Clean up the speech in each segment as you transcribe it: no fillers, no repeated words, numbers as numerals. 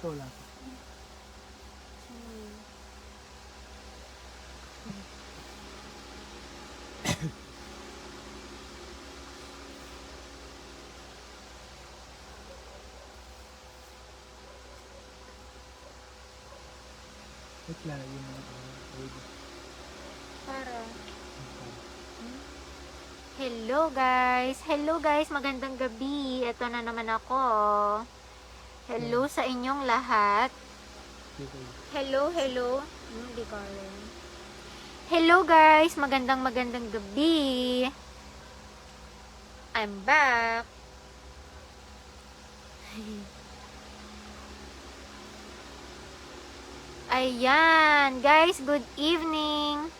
wala pa. Wait lang, yun na. Para. Hello guys! Hello guys! Magandang gabi! Ito na naman ako. Hello sa inyong lahat. Hello, hello. Hindi ko alam. Hello guys! Magandang gabi. I'm back. Ayan. Guys, good evening.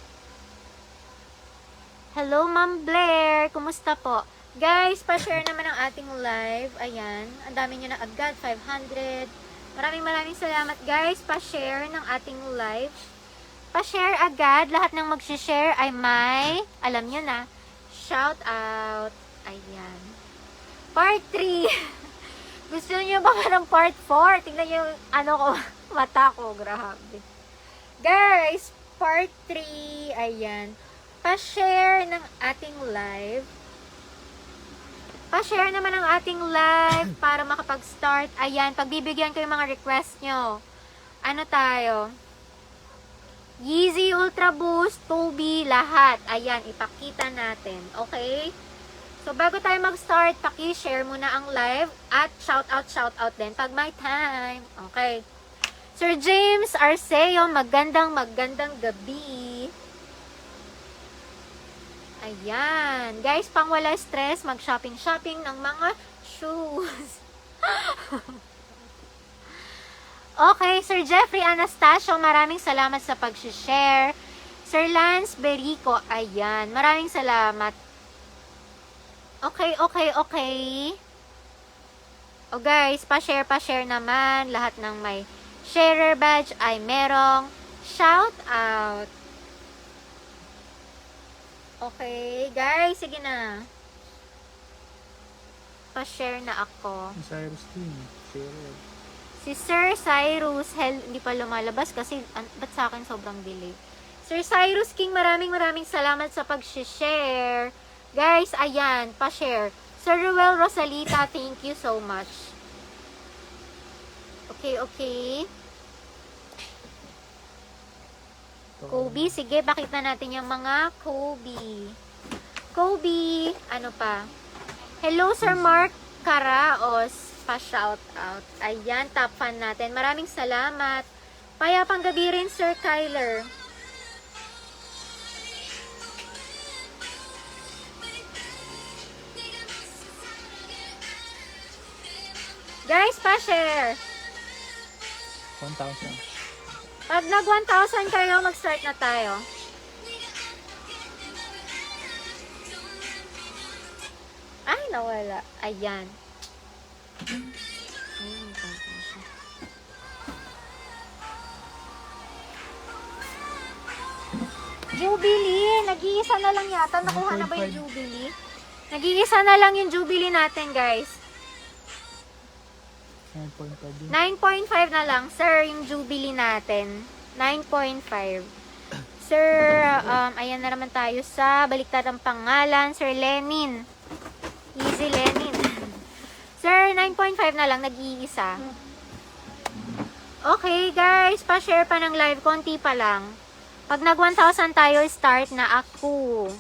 Hello, Ma'am Blair. Kumusta po? Guys, pa-share naman ang ating live. Ayan. Ang dami nyo na agad. 500. Maraming salamat, guys. Pa-share ng ating live. Pa-share agad. Lahat ng mag-share ay may, alam nyo na, shout out. Ayan. Part 3. Gusto nyo ba ng part 4? Tingnan nyo yung, mata ko. Grabe. Guys, part 3. Ayan. Pa-share ng ating live. Pa-share naman ang ating live para makapag-start. Ayan, pagbibigyan ko yung mga request nyo. Ano tayo? Yeezy Ultra Boost, Toby, lahat. Ayan, ipakita natin. Okay? So, bago tayo mag-start, paki-share muna ang live at shout out din pag may time. Okay. Sir James Arceo, magandang gabi. Ayan. Guys, pang wala stress, mag-shopping ng mga shoes. Okay, Sir Jeffrey Anastasio, maraming salamat sa pag-share. Sir Lance Berico, ayan. Maraming salamat. Okay. O guys, pa-share naman. Lahat ng may sharer badge ay merong shout out. Okay, guys, sige na. Pa-share na ako. Si Cyrus King, share. Si Sir Cyrus, hindi pa lumalabas kasi ba't sa akin sobrang delay. Sir Cyrus King, maraming salamat sa pag-share. Guys, ayan, pa-share. Sir Ruel Rosalita, thank you so much. Okay. Kobe, sige, pakita natin yung mga Kobe. Ano pa? Hello, Sir Mark Caraos, pa-shout out. Ayan, top fan natin. Maraming salamat. Payapang gabi rin, Sir Kyler. Guys, pa-share. 1,000. Pag nag 1,000 kayo, mag-start na tayo. Ay, nawala. Ayan. Jubilee. Nag-iisa na lang yata. Nakuha na ba yung Jubilee? Nag-iisa na lang yung Jubilee natin, guys. 9.5 9.5 na lang, sir, yung Jubilee natin. 9.5. Sir, ayan na naman tayo sa baliktad ang pangalan. Sir Lenin. Easy Lenin. Sir, 9.5 na lang, nag-iisa. Okay, guys, pa-share pa ng live. Konti pa lang. Pag nag 1,000 tayo, start na ako.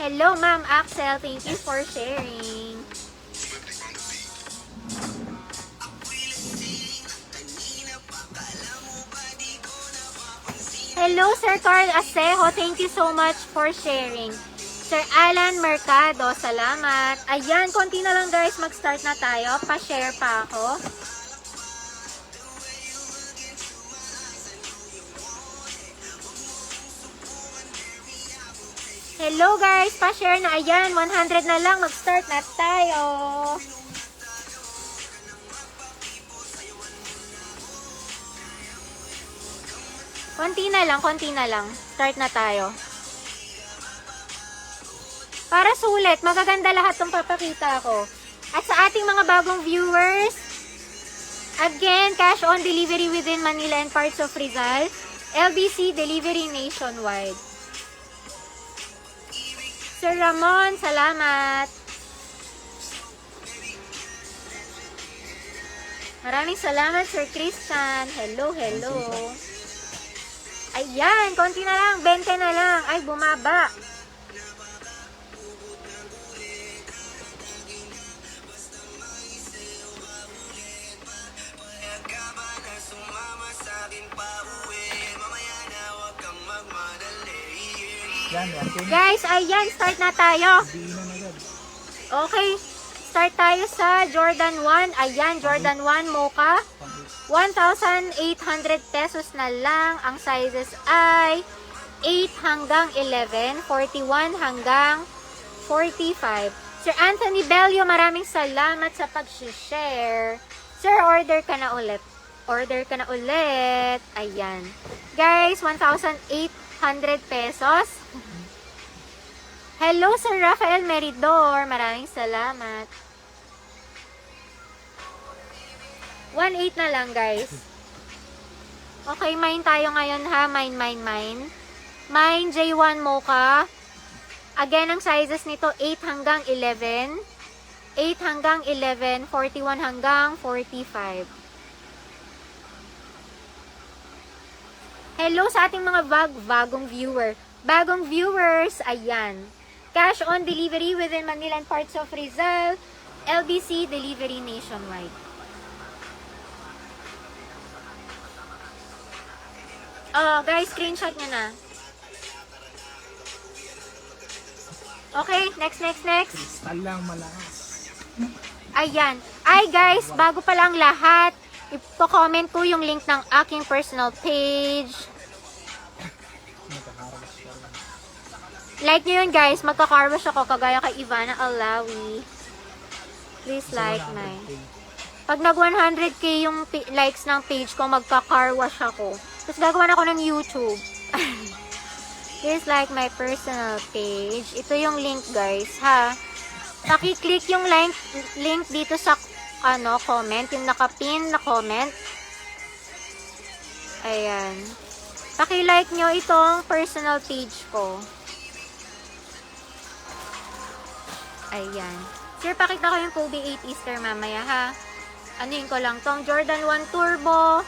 Hello, Ma'am Axel. Thank you for sharing. Hello, Sir Carl Asejo. Thank you so much for sharing. Sir Alan Mercado, salamat. Ayan, konti na lang guys. Mag-start na tayo. Pa-share pa ako. Hello guys, pa-share na. Ayan, 100 na lang. Mag-start na tayo. Konti na lang. Start na tayo. Para sulit, magaganda lahat ng papakita ko. At sa ating mga bagong viewers, again, cash on delivery within Manila and parts of Rizal. LBC delivery nationwide. Sir Ramon, salamat. Maraming salamat, Sir Christian. Hello, hello. Ayan, konti na lang, 20 na lang. Ay, bumaba. Yan, yan. Guys, ayan, start na tayo. Hindi na agad. Okay, start tayo sa Jordan 1. Ayan, Jordan 1 Mocha. 1,800 pesos na lang. Ang sizes ay 8 hanggang 11, 41 hanggang 45. Sir Anthony Bello, maraming salamat sa pag-share. Sir, order ka na ulit. Order ka na ulit. Ayan. Guys, 1,800 pesos. Hello, Sir Rafael Meridor. Maraming salamat. 1,800 na lang, guys. Okay, mine tayo ngayon ha. Mine. Mine J1 Mocha. Again, ang sizes nito 8 hanggang 11. 8 hanggang 11, 41 hanggang 45. Hello sa ating mga bagong viewer. Bagong viewers, ayan. Cash on delivery within Manila and parts of Rizal. LBC delivery nationwide. Guys, screenshot nyo na. Okay, next. Kristal lang malakas. Ayan. Ay guys, bago pa lang lahat, ipo-comment ko yung link ng aking personal page. Magkakaras ka lang. Like nyo yun guys, magka-carwash ako kagaya kay Ivana Alawi. Please like mine. Pag nag 100k yung likes ng page ko, magka-carwash ako. Tapos gagawa ako ng YouTube. Please like my personal page. Ito yung link guys, ha. Paki-click yung link dito sa comment, yung naka-pin na comment. Ayan. Paki-like nyo itong personal page ko. Ayan. Sir, pakita ko yung Kobe 8 Easter mamaya, ha. Anuin ko lang tong Jordan 1 Turbo.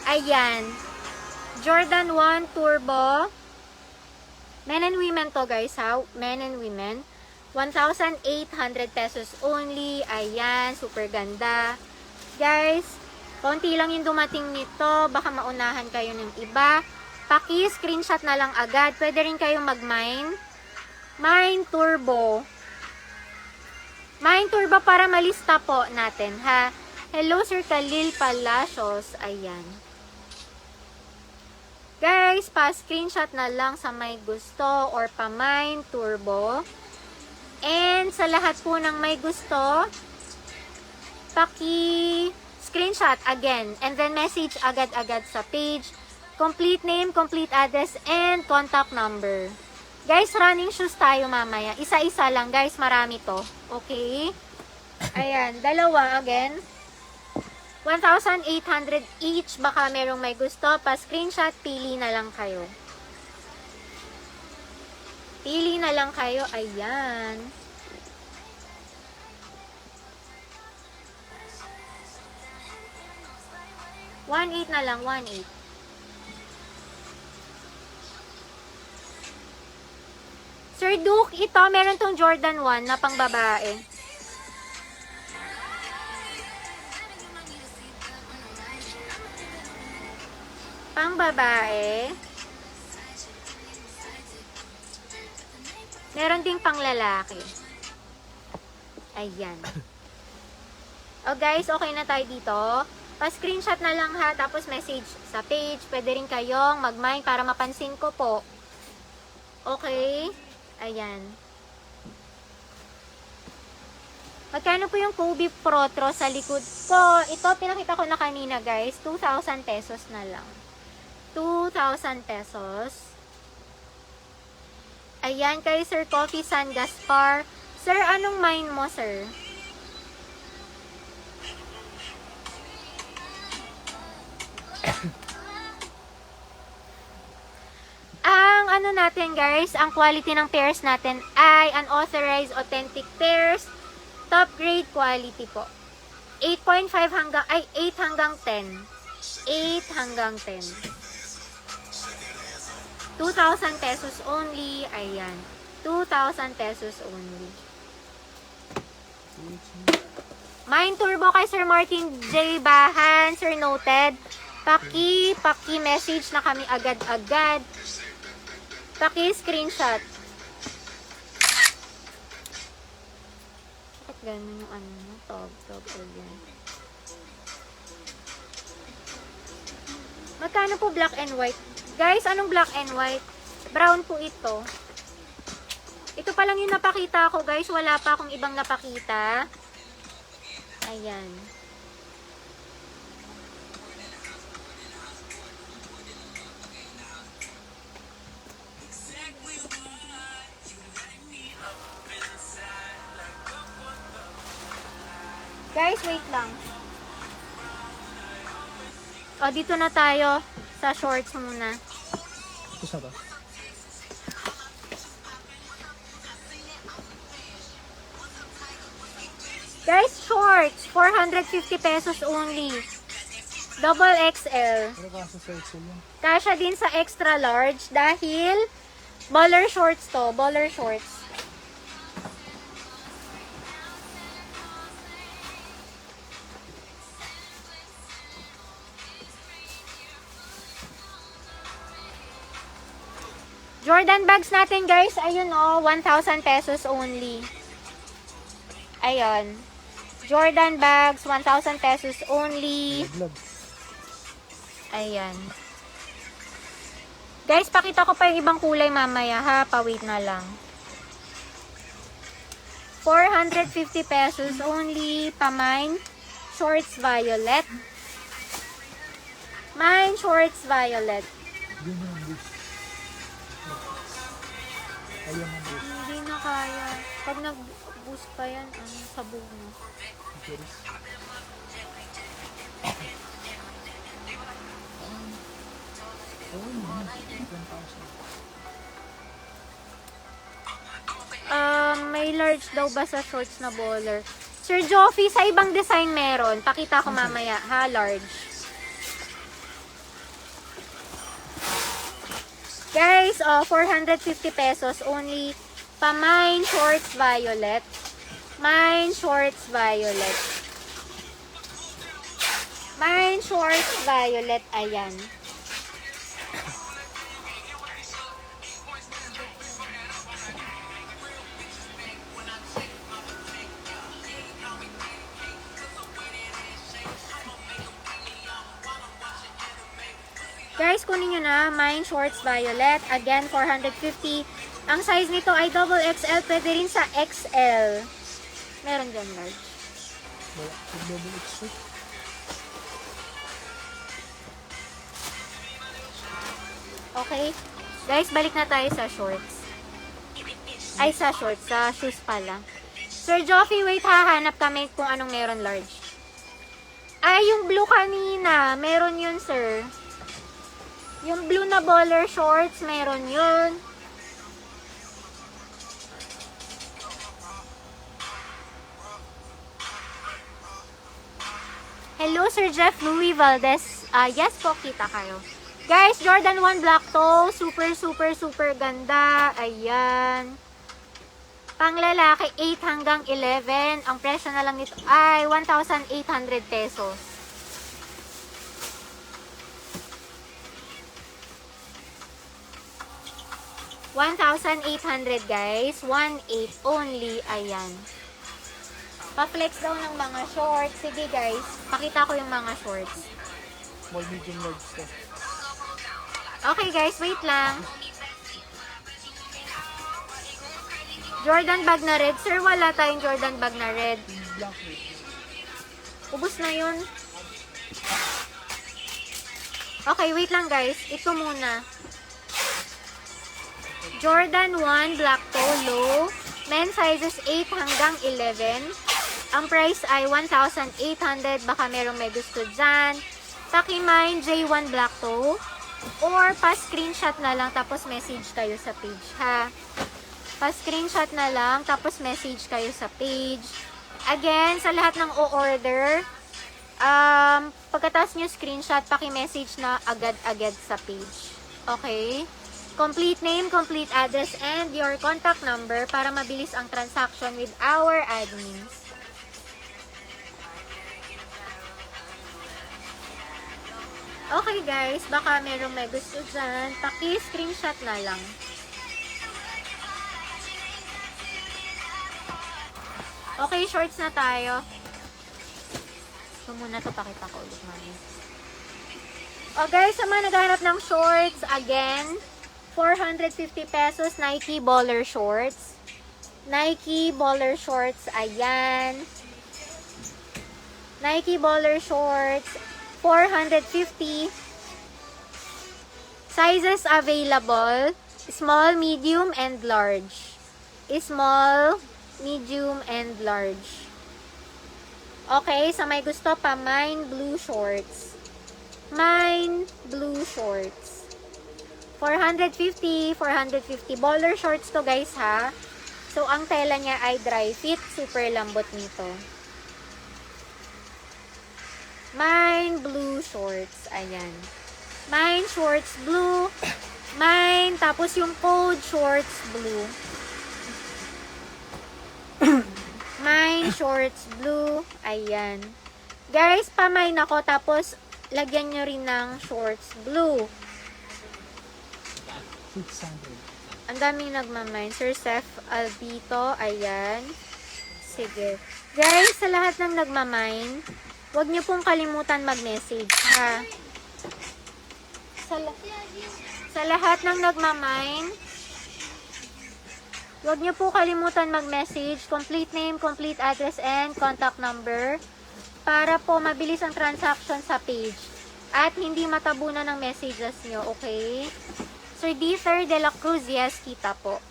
Ayan. Jordan 1 Turbo. Men and women to guys, ha? Men and women. 1,800 pesos only. Ayan, super ganda. Guys, konti lang yung dumating nito. Baka maunahan kayo ng iba. Paki-screenshot na lang agad. Pwede rin kayong mag-mine. Mine Turbo. Mine Turbo para malista po natin, ha? Hello, Sir Khalil Palacios. Ayan. Guys, pa-screenshot na lang sa may gusto or pa-mine Turbo. And sa lahat po ng may gusto, paki-screenshot again. And then message agad-agad sa page. Complete name, complete address, and contact number. Guys, running shoes tayo mamaya. Isa-isa lang, guys. Marami to. Okay? Ayan, dalawa again. 1,800 each. Baka merong may gusto. Pa-screenshot, pili na lang kayo. Pili na lang kayo. Ayan. $1,800 na lang. $1,800. Sir Duke, ito, meron tong Jordan 1 na pang babae. Pang babae. Meron ding pang lalaki. Ayan. O guys, okay na tayo dito. Pa-screenshot na lang ha, tapos message sa page. Pwede rin kayong mag-mine para mapansin ko po. Okay? Ayan. Magkano po yung Kobe Protro sa likod ko? Ito, pinakita ko na kanina guys. 2,000 pesos na lang. 2,000 pesos. Ayan, kay Sir Coffee San Gaspar. Sir, anong mine mo, sir? Ang ano natin guys, ang quality ng pairs natin ay unauthorized authentic pairs. Top grade quality po. 8.5 hanggang, 8 hanggang 10. 8 hanggang 10. 2,000 pesos only. Ayan. 2,000 pesos only. Mine Turbo kay Sir Martin J. Bahan. Sir, noted. Paki-message na kami agad-agad. Paki-screenshot. Bakit ganun yung ano mo? Tog, yan. Magkano po black and white? Guys, anong black and white? Brown po ito. Ito pa lang yung napakita ko, guys. Wala pa akong ibang napakita. Ayan. Guys, wait lang. O, dito na tayo sa shorts muna. Gusto ba? Guys, shorts. 450 pesos only. Double XL. Pero kaso sa Excel yun. Kasya din sa extra large dahil baller shorts to. Baller shorts. Jordan bags natin guys, ayun o, 1,000 pesos only. Ayun. Jordan bags, 1,000 pesos only. Vlog. Ayan. Guys, pakita ko pa yung ibang kulay mamaya ha. Pa-wait na lang. 450 pesos only. Pa-mine. Shorts violet. Mine shorts violet. Yun yung boost. Ayun ang boost. Hindi na kaya. Pag nag-boost pa yan, ano, sabog na. May large daw ba sa shorts na baller? Sir Joffy, sa ibang design meron. Pakita ko mamaya, ha? Large. Guys, 450 pesos only. Pa-mine shorts violet. Mine shorts violet. Mine shorts violet. Ayan. Guys, kunin nyo na. Mine shorts violet. Again, 450. Ang size nito ay double XL. Pwede rin sa XL. Meron dyan large. Wala. Double XL. Okay. Guys, balik na tayo sa shorts. Ay, sa shorts. Sa shoes pala. Sir Joffy, wait, hahanap kami kung anong meron large. Ay, yung blue kanina. Meron yun, sir. Yung blue na baller shorts, meron yun. Hello, Sir Jeff Louis Valdez. Yes po, kita kayo. Guys, Jordan 1 black toe. Super, super, super ganda. Ayan. Pang lalaki, 8 hanggang 11. Ang presyo na lang nito ay 1,800 pesos. $1,800 guys. 1,800 only. Ayan. Pa-flex daw ng mga shorts. Sige guys. Pakita ko yung mga shorts. Small, medium, large to. Okay guys, wait lang. Jordan bag na red. Sir, wala tayong Jordan bag na red. Black. Ubus na yun. Okay, wait lang guys. Ito muna. Jordan 1 black toe low. Men sizes 8 hanggang 11. Ang price ay 1,800. Baka merong may gusto dyan. Pakimine J1 black toe. Or pa-screenshot na lang tapos message kayo sa page ha. Pa-screenshot na lang tapos message kayo sa page. Again, sa lahat ng o-order, pagkatapos nyo screenshot, paki-message na agad-agad sa page. Okay? Complete name, complete address, and your contact number para mabilis ang transaction with our admins. Okay guys, baka merong may gusto dyan, paki-screenshot na lang. Okay, shorts na tayo. Ito muna to, pakita ko ulit mami. O guys, sa mga naghahanap ng shorts, again, 450 pesos, Nike Baller Shorts. Nike Baller Shorts, ayan. Nike Baller Shorts, 450. Sizes available, small, medium, and large. Small, medium, and large. Okay, sa may gusto pa, Mine Blue Shorts. Mine Blue Shorts. 450, 450. Baller shorts to guys ha. So, ang tela niya ay dry fit. Super lambot nito. Mine Blue Shorts. Ayan. Mine Shorts Blue. Mine. Tapos yung code Shorts Blue. Mine Shorts Blue. Ayan. Guys, pamine ako. Tapos, lagyan nyo rin ng Shorts Blue. 600. Ang daming nagmamine. Sir Seth Albito. Ayan. Sige. Guys, sa lahat ng nagmamine, huwag nyo pong kalimutan mag-message, ha? Sa lahat ng nagmamine, huwag nyo po kalimutan mag-message. Complete name, complete address, and contact number para po mabilis ang transaction sa page. At hindi matabunan ng messages nyo, okay? Sir Dieter de la Cruz, yes, kita po.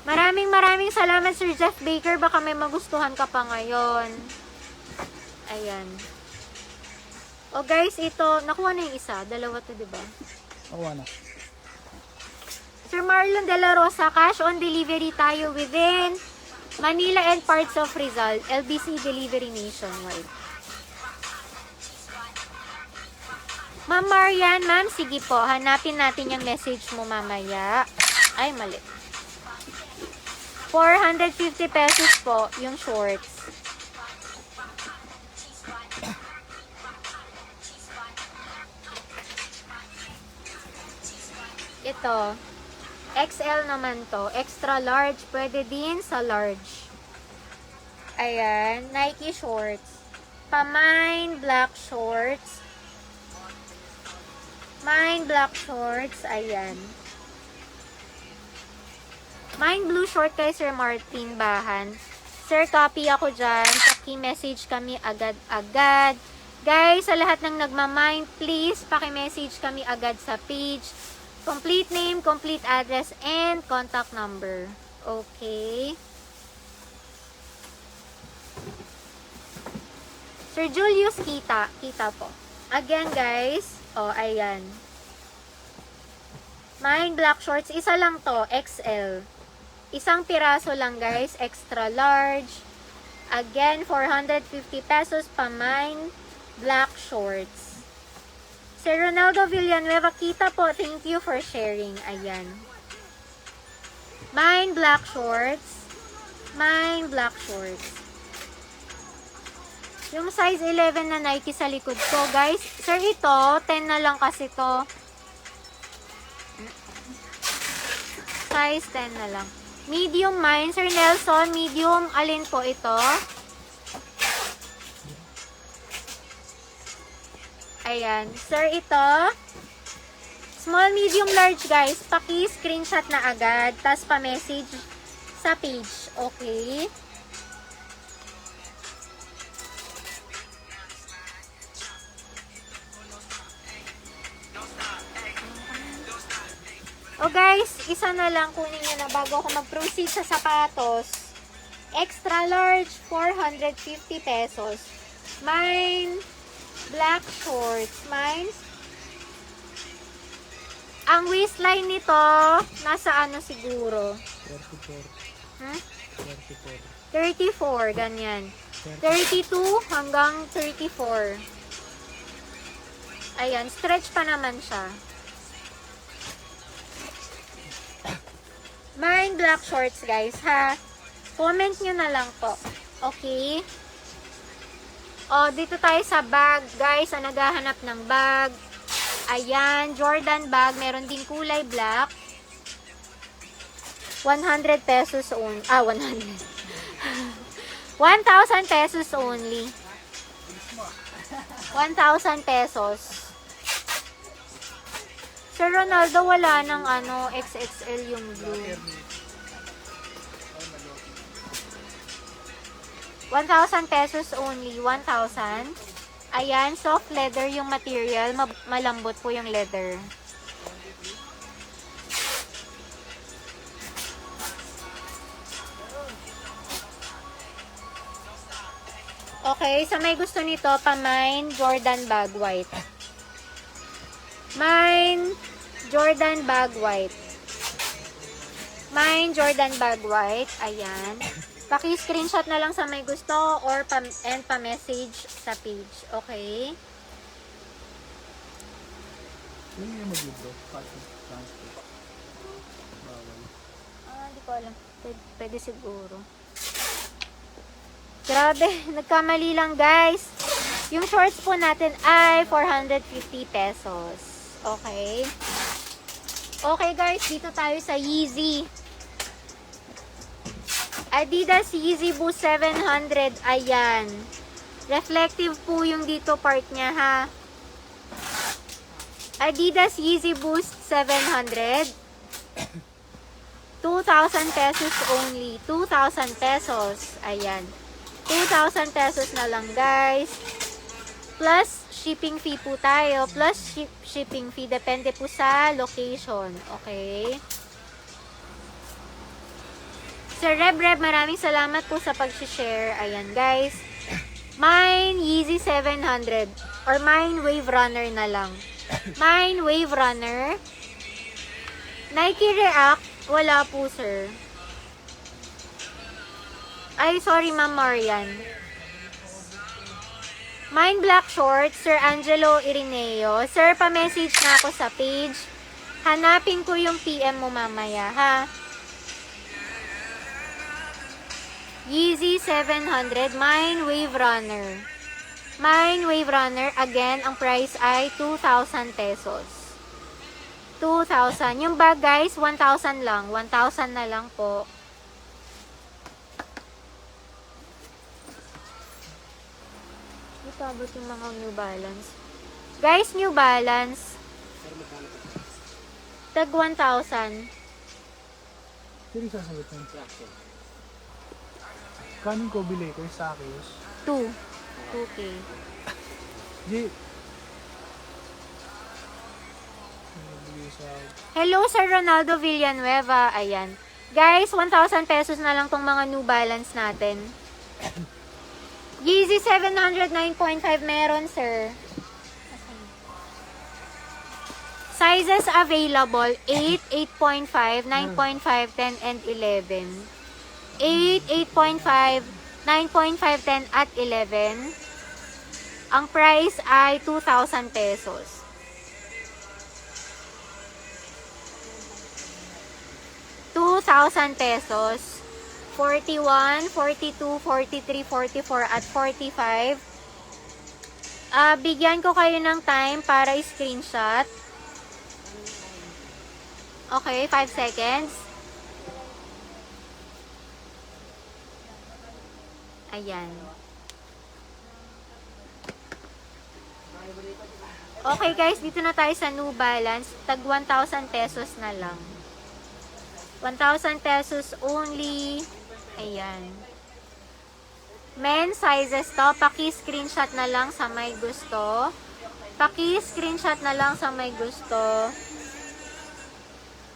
Maraming salamat, Sir Jeff Baker. Baka may magustuhan ka pa ngayon. Ayan. O guys, ito, nakuha na yung isa. Dalawa to, diba? Nakuha na. Sir Marlon de la Rosa, cash on delivery tayo within Manila and parts of Rizal. LBC Delivery nationwide. Ma'am Marian, ma'am, sige po. Hanapin natin yung message mo mamaya. Ay, mali. 450 pesos po yung shorts. Ito. XL naman to. Extra large. Pwede din sa large. Ayan. Nike shorts. Pamine black shorts. Mine black shorts. Ayan. Mine blue short kay Sir Martin Bahan. Sir, copy ako dyan. Paki-message kami agad-agad. Guys, sa lahat ng nagmamine, please, paki-message kami agad sa page. Complete name, complete address, and contact number. Okay. Sir Julius, kita. Kita po. Again, guys. Oh, ayan. Mine black shorts. Isa lang to. XL. Isang piraso lang, guys. Extra large. Again, 450 pesos pa mine black shorts. Sir Ronaldo Villanueva, kita po. Thank you for sharing. Ayan. Mine black shorts. Mine black shorts. Yung size 11 na Nike sa likod ko, guys. Sir, ito, 10 na lang kasi to. Size 10 na lang. Medium mine. Sir Nelson, medium. Alin po ito? Ayan. Sir, ito. Small, medium, large, guys. Paki-screenshot na agad. Tas pa-message sa page. Okay? isa na lang kunin nyo na bago ako mag-proceed sa sapatos. Extra large, 450 pesos. Mine, black shorts. Mine, ang waistline nito, nasa ano siguro? 34. Hmm? 34. 34, ganyan. 32 hanggang 34. Ayan, stretch pa naman siya. Mine black shorts, guys, ha? Comment nyo na lang po. Okay? O, dito tayo sa bag, guys. Ang naghahanap ng bag. Ayan, Jordan bag. Meron din kulay black. 100 pesos only. 100. 1,000 pesos only. 1,000 pesos. Sir Ronaldo, wala ng ano, XXL yung blue. 1,000 pesos only. 1,000. Ayan, soft leather yung material. Malambot po yung leather. Okay, sa may gusto nito, pa-mine Jordan bag white. Mine Jordan bag white. Mine Jordan bag white. Ayan. Paki-screenshot na lang sa may gusto or pa-message sa page. Okay? Ano yung mag-ibro? Transport. Bawal. Hindi ko alam. Pwede siguro. Grabe, nagkamali lang guys. Yung shorts po natin ay 450 pesos. Okay? Okay guys, dito tayo sa Yeezy. Adidas Yeezy Boost 700. Ayan. Reflective po yung dito part niya, ha. Adidas Yeezy Boost 700. 2,000 pesos only. 2,000 pesos. Ayan. 2,000 pesos na lang, guys. Plus, shipping fee po tayo. Plus, shipping fee. Depende po sa location. Okay? Sir Reb, maraming salamat po sa pag-share. Ayan, guys. Mine Yeezy 700. Or mine Wave Runner na lang. Mine Wave Runner. Nike React. Wala po, sir. Ay, sorry, Ma'am Marian. Mine black shorts, Sir Angelo Irineo. Sir, pa-message na ako sa page. Hanapin ko yung PM mo mamaya, ha? Yeezy 700, Mine Wave Runner. Mine Wave Runner, again, ang price ay 2,000 pesos. 2,000. Yung bag, guys, 1,000 lang. 1,000 na lang po. Abot yung mga New Balance. Guys, New Balance. Tag 1,000. Sino sasagot ng reaction? Kanin ko bili ko sa Akios? 2K. Di. Hello, Sir Ronaldo Villanueva. Ayan. Guys, 1,000 pesos na lang tong mga New Balance natin. Yeezy 700 9.5 meron, sir. Sizes available 8, 8.5, 9.5, 10, and 11. 8, 8.5, 9.5, 10, at 11. Ang price ay 2,000 pesos. $2,000. 41, 42, 43, 44, at 45. Bigyan ko kayo ng time para i-screenshot. Okay, 5 seconds. Ayan. Okay guys, dito na tayo sa New Balance. Tag 1,000 pesos na lang. 1,000 pesos only. Ayan. Men sizes to. Paki-screenshot na lang sa may gusto. Paki-screenshot na lang sa may gusto.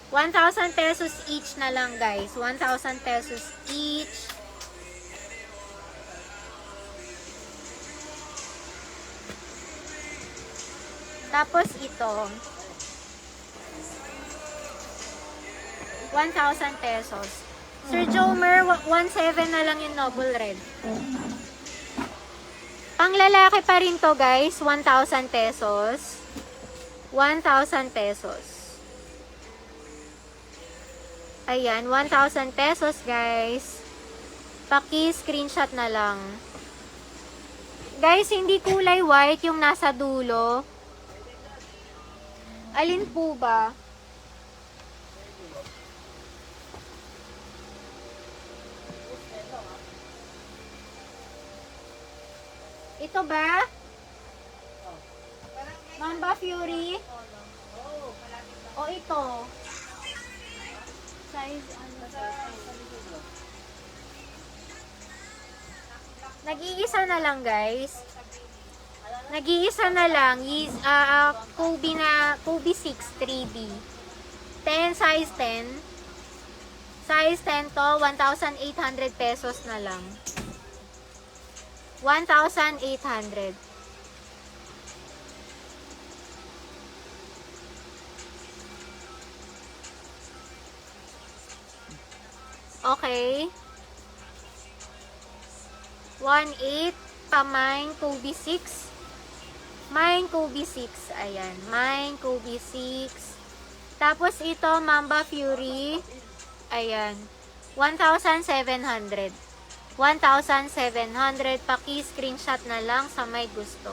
1,000 pesos each na lang, guys. 1,000 pesos each. Tapos ito, 1,000 pesos. Sir Jomer, 1,700 na lang yung Noble Red. Pang lalaki pa rin to, guys. 1,000 pesos. 1,000 pesos. Ayan, 1,000 pesos, guys. Paki-screenshot na lang. Guys, hindi kulay white yung nasa dulo. Alin po ba? Ito ba? Mamba Fury? O ito? Size ano? Nag-iisa na lang, guys. Nag-iisa na lang. Kobe 6 3B. 10, size 10. Size 10 to, 1,800 pesos na lang. 1,800. Okay. 1,800 pa mine Kobe 6. Mine Kobe 6. Ayan. Mine Kobe 6. Tapos ito, Mamba Fury. Ayan. 1,700. 1,700. Paki-screenshot na lang sa may gusto.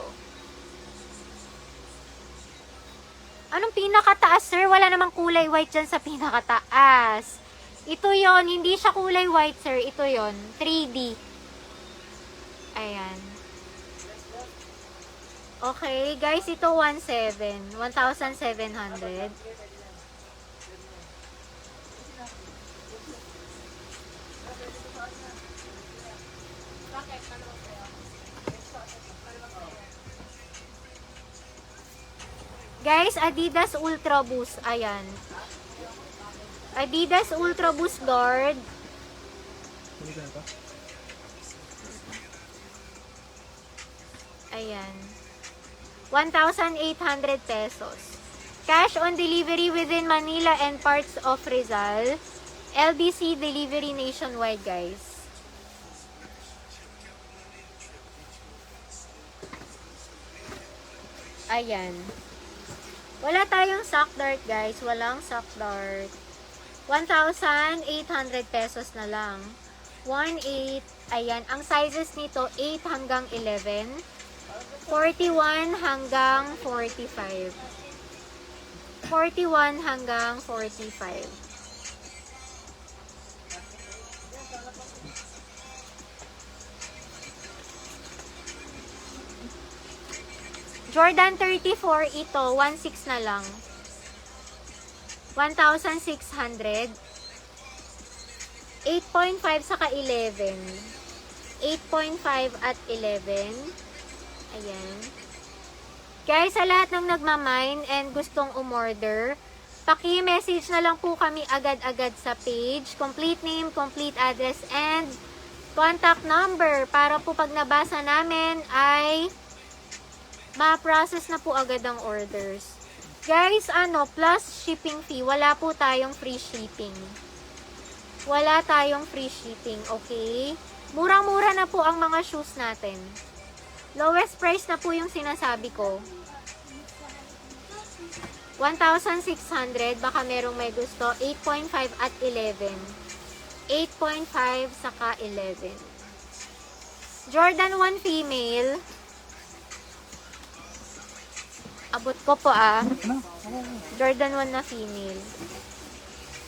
Anong pinakataas, sir? Wala namang kulay white dyan sa pinakataas. Ito yon, hindi siya kulay white, sir. Ito yon, 3D. Ayan. Okay, guys, ito 1,700. 1,700. Guys, Adidas Ultra Boost. Ayan. Adidas Ultra Boost Guard. Ayan. 1,800 pesos. Cash on delivery within Manila and parts of Rizal. LBC delivery nationwide, guys. Ayan. Wala tayong sock dart, guys. Walang sock dart. 1,800 pesos na lang. 1,800. Ayan. Ang sizes nito, 8 hanggang 11. 41 hanggang 45. 41 hanggang 45. Jordan 34, ito, 1,600 na lang. 1,600. 8.5 saka 11. 8.5 at 11. Ayan. Guys, sa lahat ng nagmamine and gustong umorder, paki-message na lang po kami agad-agad sa page. Complete name, complete address, and contact number para po pag nabasa namin ay ma-process na po agad ang orders. Guys, plus shipping fee. Wala po tayong free shipping. Wala tayong free shipping, okay? Murang-mura na po ang mga shoes natin. Lowest price na po yung sinasabi ko. 1,600. Baka merong may gusto. 8.5 at 11. 8.5 saka 11. Jordan 1 female. Abot ko po Jordan 1 na female.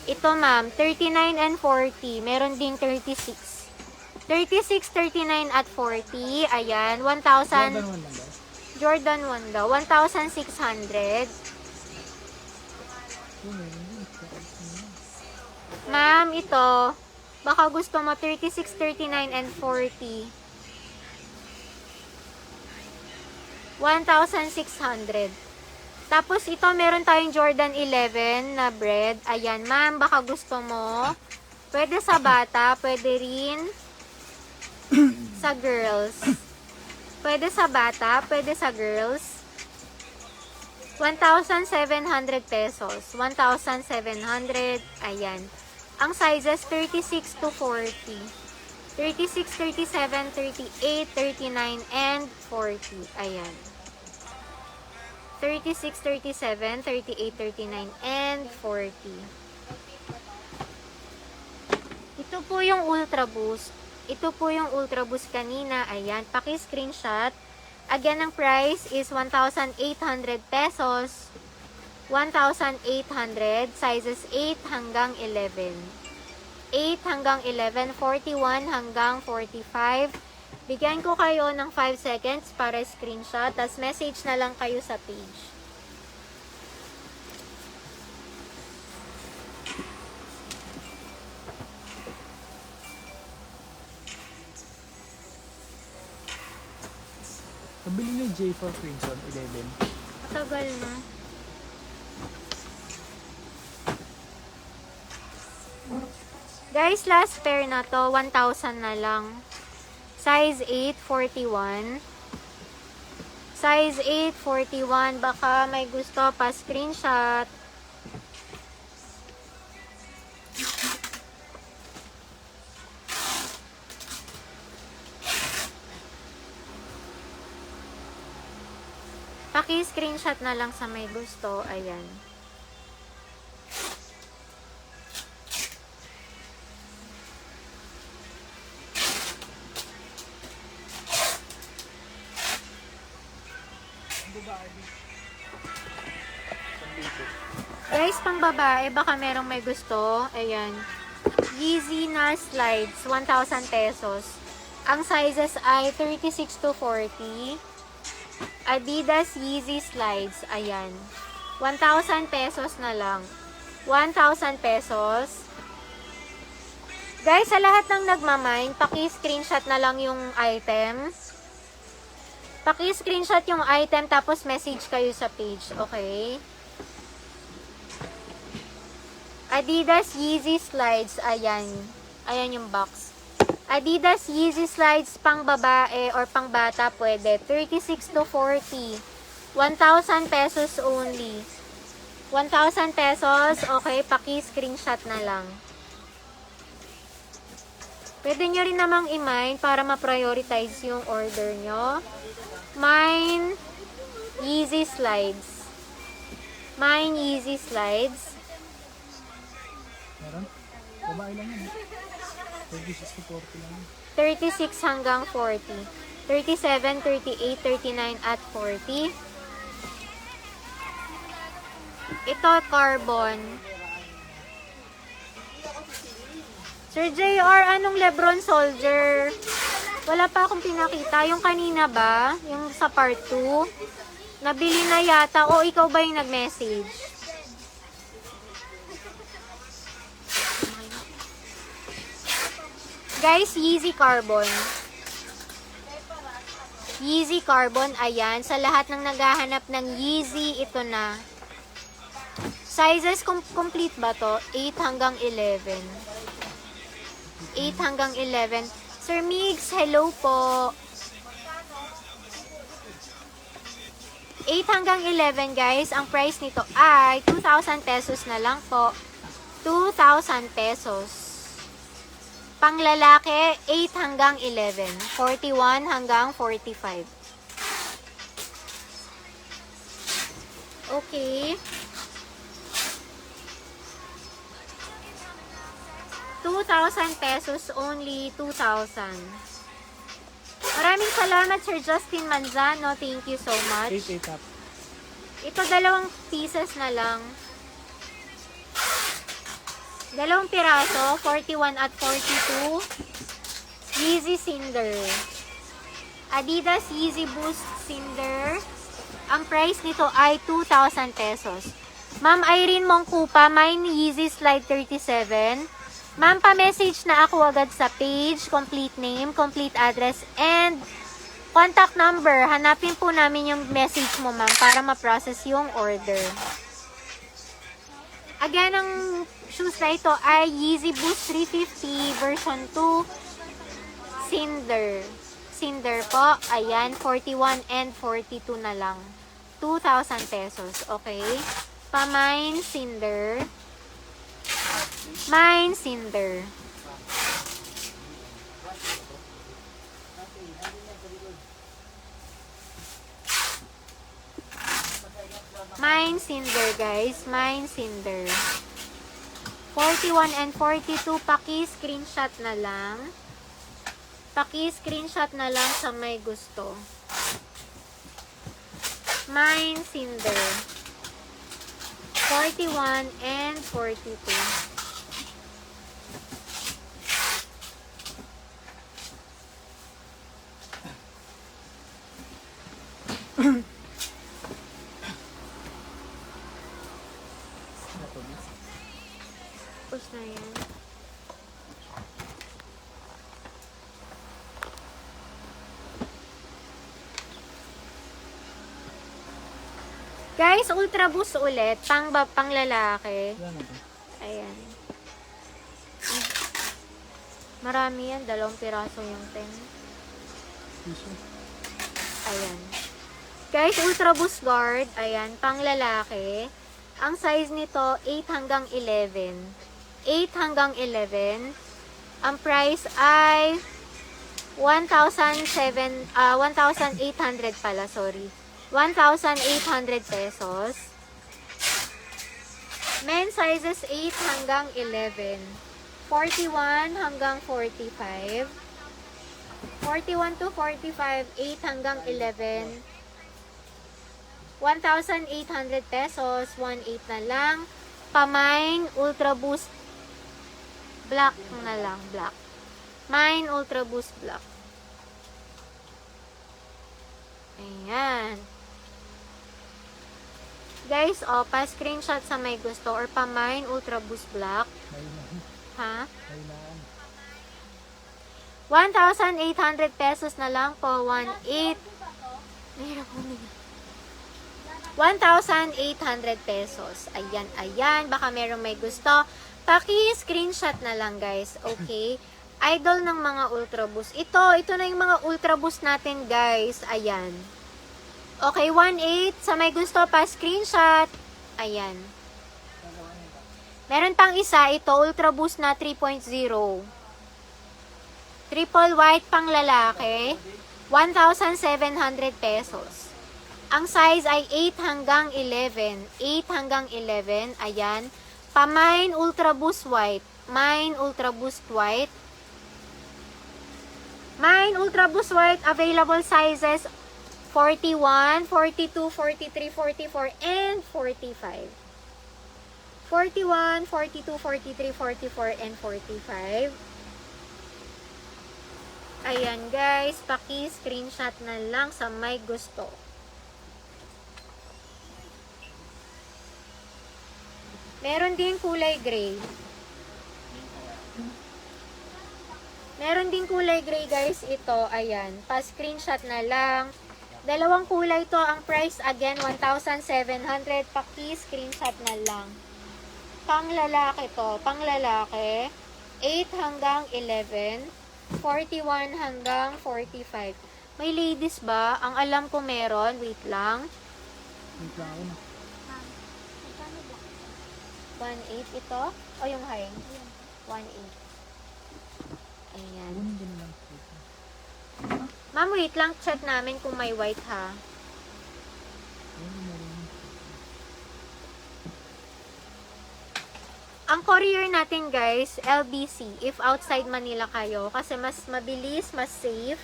Ito ma'am, 39 and 40. Meron ding 36. 36, 39 at 40. Ayan, 1,000. Jordan 1 daw. 1,600. Ma'am, ito. Baka gusto mo 36, 39 and 40. 1,600. Tapos ito, meron tayong Jordan 11 na bread. Ayan, ma'am, baka gusto mo. Pwede sa bata, pwede rin sa girls. Pwede sa bata, pwede sa girls. 1,700 pesos. 1,700. Ayan. Ang sizes 36 to 40. 36, 37, 38, 39, and 40. Ayan. 36, 37, 38, 39, and 40. Ito po yung Ultra Boost. Ito po yung Ultra Boost kanina. Ayan. Paki-screenshot. Again, ang price is 1,800 pesos. 1,800. Sizes 8 hanggang 11. 8 hanggang 11. 41 hanggang 45. Bigyan ko kayo ng 5 seconds para screenshot. Tas message na lang kayo sa page. Nabili niyo J4 Crimson 11. Matagal na. Guys, last pair na to. 1,000 na lang. Size 8, 41. Size 8, 41. Baka may gusto pa screenshot. Paki-screenshot na lang sa may gusto. Ayan. Guys, pang babae, baka merong may gusto. Ayan. Yeezy na slides, 1,000 pesos. Ang sizes ay 36 to 40. Adidas Yeezy slides, ayan. 1,000 pesos na lang. 1,000 pesos. Guys, sa lahat ng nagmamine, paki-screenshot na lang yung item. Paki-screenshot yung item tapos message kayo sa page, okay? Adidas Yeezy slides, ayan. Ayan yung box. Adidas Yeezy slides pang babae or pang bata pwede. 36 to 40. 1,000 pesos only. 1,000 pesos, okay, paki-screenshot na lang. Pwede nyo rin namang i-mine para ma-prioritize yung order nyo. Mine Yeezy slides. Mine Yeezy slides. Meron? Babae lang yun. 36 to 40 lang. 36 hanggang 40. 37, 38, 39, at 40. Ito, carbon. Sir JR, anong Lebron Soldier? Wala pa akong pinakita. Yung kanina ba? Yung sa part 2? Nabili na yata. O ikaw ba yung nag-message? Guys, Yeezy Carbon. Yeezy Carbon, ayan. Sa lahat ng naghahanap ng Yeezy, ito na. Sizes complete ba to? 8 hanggang 11. 8 hanggang 11. Sir Migs, hello po. 8 hanggang 11 guys. Ang price nito ay 2,000 pesos na lang po. 2,000 pesos. Pang lalaki, 8 hanggang 11. 41 hanggang 45. Okay. 2,000 pesos only. 2,000. Maraming salamat Sir Justin Manzano. Thank you so much. 8 up. Ito, 2 pieces na lang. 2 piraso, 41 at 42. Yeezy Cinder. Adidas Yeezy Boost Cinder. Ang price nito ay 2,000 pesos. Ma'am Irene Mongkupa, mine Yeezy Slide 37. Ma'am, pa-message na ako agad sa page, complete name, complete address, and Contact number. Hanapin po namin yung message mo, ma'am, para ma-process yung order. Again, ang shoes na ito ay Yeezy Boost 350 version 2 Cinder. Cinder po. Ayan, 41 and 42 na lang. 2,000 pesos. Okay? Pa-mine Cinder. Mine Cinder. Mine Cinder, guys. Mine Cinder. 41 and 42. Paki-screenshot na lang. Paki-screenshot na lang sa may gusto. Mine Cinder. 41 and 42. Tapos na yan. Guys, Ultra Boost ulit. Pang lalaki. Wala na to. Ayan. Marami yan. 2 piraso yung 10. Piso. Ayan. Guys, Ultra Boost Guard. Ayan. Pang lalaki. Ang size nito, 8 hanggang 11. 8 hanggang 11. Ang price ay 1,800 pala, sorry. 1,800 pesos. Men sizes 8 hanggang 11. 41 hanggang 45. 41 to 45, 8 hanggang 11. 1,800 pesos, 1,800 na lang. Pa-mine, Ultra Boost Black na lang, black. Mine, Ultra Boost Black. Ayan. Guys, pa-screenshot sa may gusto or pa-mine, Ultra Boost Black. Ha? 1,800 pesos na lang po, 1,800. Mayroon ko nila. 1,800 pesos. Ayan, ayan. Baka merong may gusto. Paki-screenshot na lang, guys. Okay? Idol ng mga Ultra Boost. Ito na yung mga Ultra Boost natin, guys. Ayan. Okay, 1,800. Sa may gusto pa, screenshot. Ayan. Meron pang isa. Ito, Ultra Boost na 3.0. Triple white pang lalaki. 1,700 pesos. Ang size ay 8 hanggang 11. 8 hanggang 11. Ayan. Pa-mine Ultra Boost White. Mine Ultra Boost White. Mine Ultra Boost White. Available sizes 41, 42, 43, 44, and 45. 41, 42, 43, 44, and 45. Ayan guys. Paki-screenshot na lang sa may gusto. Meron din kulay gray. Meron din kulay gray guys. Ito, ayan. Pa-screenshot na lang. Dalawang kulay to. Ang price again, 1,700. Paki-screenshot na lang. Pang lalaki to. Pang lalaki. 8 hanggang 11. 41 hanggang 45. May ladies ba? Ang alam ko meron. Wait lang. Wait lang ako na. 1,800 ito? O yung high? 1,800. Ayan. Kunin din lang. Ma'am, wait lang. Check namin kung may white ha. Ang courier natin guys, LBC. If outside Manila kayo. Kasi mas mabilis, mas safe.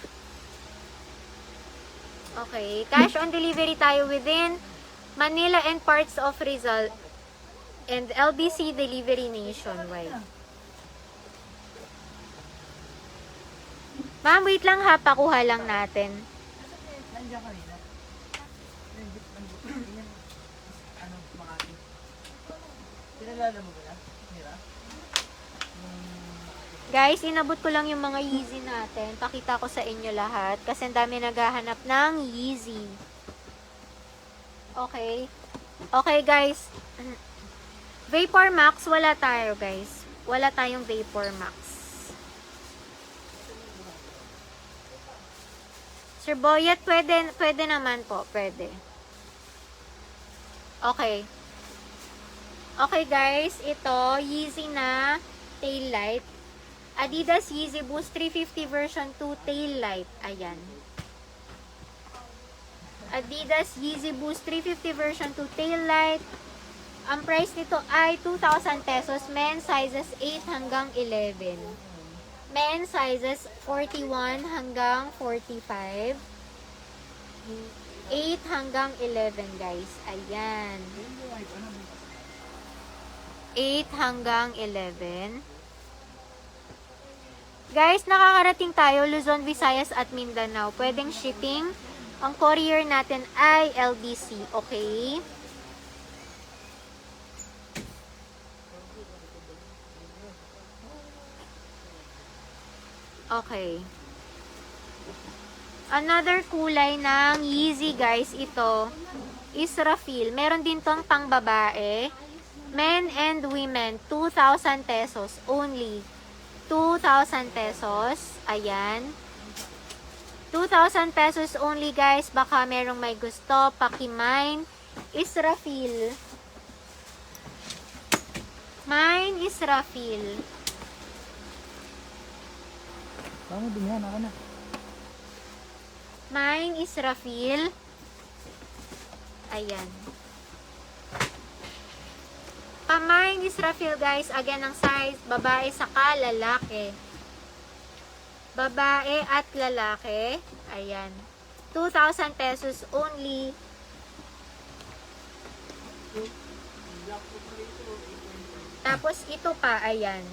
Okay. Cash on delivery tayo within Manila and parts of Rizal. And LBC delivery nationwide. Ma'am, wait lang ha. Pakuha lang natin. Nandiyan kanina. Ano, Makati. Pinalala mo ba yan? Mira? Guys, inabot ko lang yung mga Yeezy natin. Pakita ko sa inyo lahat. Kasi ang dami naghahanap ng Yeezy. Okay. Okay, guys. Vapor Max, wala tayo, guys. Wala tayong Vapor Max. Sir Boyet, pwede naman po. Pwede. Okay. Okay, guys. Ito, Yeezy na tail light. Adidas Yeezy Boost 350 version 2 tail light. Ayan. Adidas Yeezy Boost 350 version 2 tail light. Ang price nito ay 2,000 pesos. Men's sizes 8 hanggang 11. Men's sizes 41 hanggang 45. 8 hanggang 11, guys. Ayan. 8 hanggang 11. Guys, nakakarating tayo Luzon, Visayas at Mindanao. Pwedeng shipping. Ang courier natin ay LBC. Okay? Okay. Another kulay ng Yeezy, guys, ito is Rafil. Meron din tong pang babae. Men and women, 2,000 pesos only. 2,000 pesos. Ayan. 2,000 pesos only, guys. Baka merong may gusto. Paki-mine is Rafil. Mine is Rafil. Tama din yan, ako na. Mine is Rafil. Ayan. Mine is Rafil, guys. Again, ang size, babae saka lalaki. Babae at lalaki. Ayan. 2,000 pesos only. Tapos, ito pa, ayan.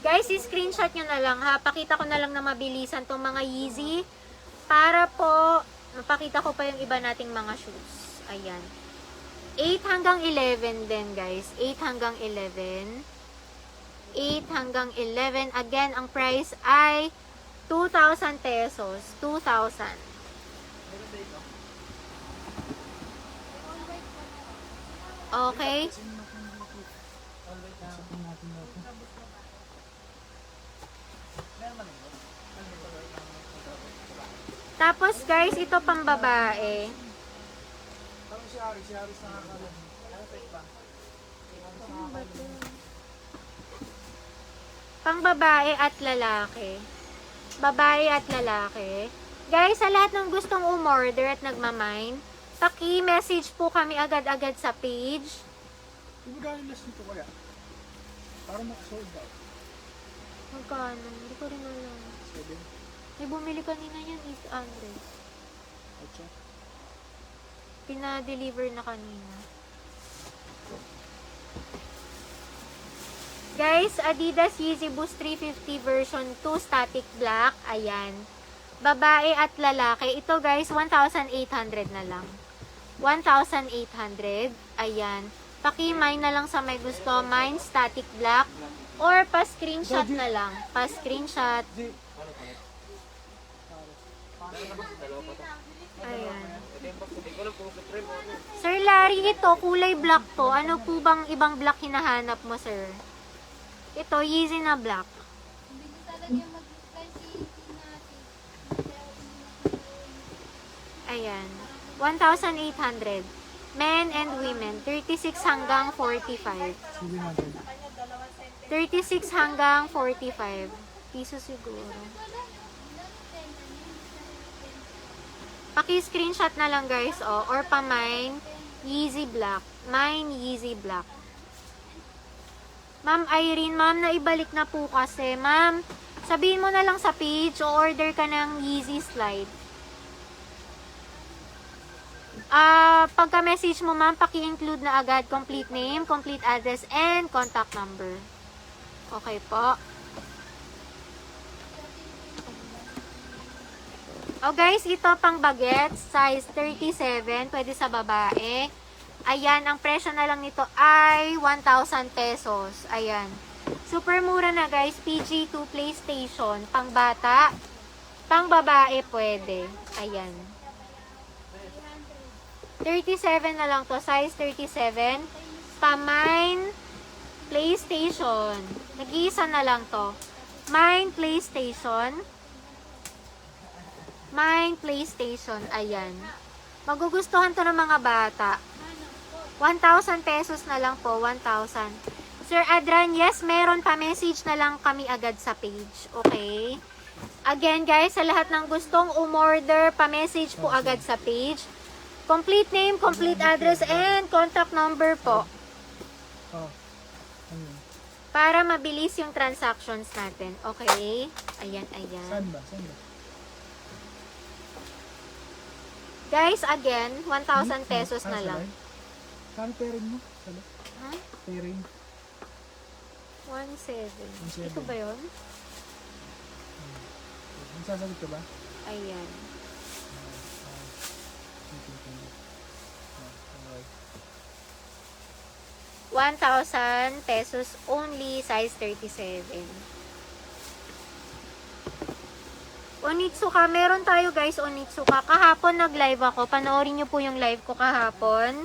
Guys, screenshot nyo na lang, ha. Pakita ko na lang na mabilisan tong mga Yeezy. Para po, mapakita ko pa yung iba nating mga shoes. Ayan. 8 hanggang 11 din, guys. 8 hanggang 11. 8 hanggang 11. Again, ang price ay 2,000 pesos. 2,000. Okay? Tapos, guys, ito pang babae. Si Aris nakakaroon. Pang babae at lalaki. Babae at lalaki. Guys, sa lahat ng gustong umorder at nagmamine, paki-message po kami agad-agad sa page. Hindi ba galing last nito kaya? Parang nakasold out. Magkano? Hindi ko rin alam. 7. May bumili kanina yan, 800. 8. Pina-deliver na kanina. Guys, Adidas Yeezy Boost 350 version 2 static black. Ayan. Babae at lalaki. Ito, guys, 1,800 na lang. 1,800. Ayan. Paki-mine na lang sa may gusto. Mine static black. Or pa-screenshot na lang. Pa-screenshot. Ayan. Sir Larry, ito, kulay black to. Ano po bang ibang black hinahanap mo, sir? Ito, Yeezy na black. Ayan. 1,800. Men and women. 36 hanggang 45. 36 hanggang 45. Piso siguro. Paki-screenshot na lang, guys, oh. Or pa mine, Yeezy black. Mine, Yeezy black. Ma'am Irene, ma'am, naibalik na po kasi. Ma'am, sabihin mo na lang sa page, o order ka ng Yeezy slide. Pagka-message mo, ma'am, paki-include na agad complete name, complete address, and contact number. Okay po. Oh guys, ito pang bagets, size 37, pwede sa babae. Ayan, ang presyo na lang nito ay 1,000 pesos. Ayan. Super mura na guys. PG2 PlayStation. Pang bata. Pang babae pwede. Ayan. 37 na lang to. Size 37. Pa-mine PlayStation. Nag-iisa na lang to. Mine PlayStation. Mine PlayStation. Ayan. Magugustuhan to ng mga bata. 1,000 pesos na lang po. 1,000. Sir Adran, yes, meron pa. Message na lang kami agad sa page. Okay? Again, guys, sa lahat ng gustong umorder, pa-message po agad sa page. Complete name, complete address, and contact number po. Oh. Ano? Para mabilis yung transactions natin. Okay? Ayan, ayan. Saan ba? Saan ba? Guys, again, 1,000 pesos na Sa lang. live? Kano pairing mo? Sa live? Ha? Pairing. 1,700. Ito ba yun? Magsasagot ka ba? Ayan. Okay. 1,000 pesos only, size 37. Onitsuka, meron tayo guys, Onitsuka. Kahapon nag-live ako. Panoorin nyo po yung live ko kahapon.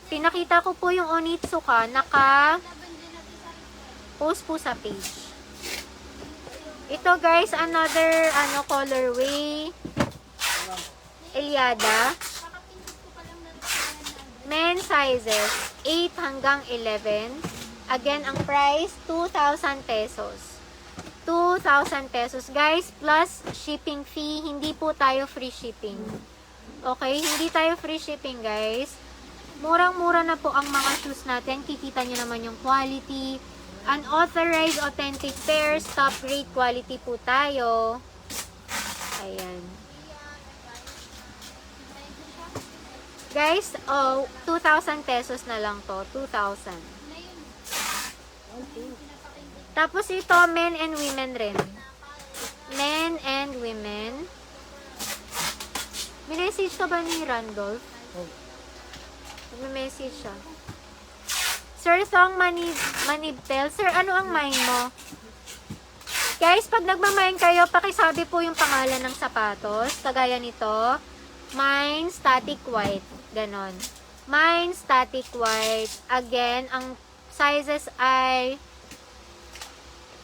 Pinakita ko po yung Onitsuka. Naka-post po sa page. Ito guys, another colorway. Eliada. Men sizes 8 hanggang 11. Again, ang price 2,000 pesos. 2,000 pesos. Guys, plus shipping fee. Hindi po tayo free shipping. Okay? Hindi tayo free shipping, guys. Murang-mura na po ang mga shoes natin. Kikita nyo naman yung quality. Unauthorized, authentic pairs. Top grade quality po tayo. Ayan. Guys, 2,000 pesos na lang to. 2,000. Tapos ito, men and women rin. Men and women. Minessage ka ba ni Randolph? Oh. Nag-message siya. Sir Song Manibtel. Sir, ano ang mine mo? Guys, pag nagmamine kayo, pakisabi po yung pangalan ng sapatos. Kagaya nito. Mine Static White. Ganon. Mine Static White. Again, ang sizes ay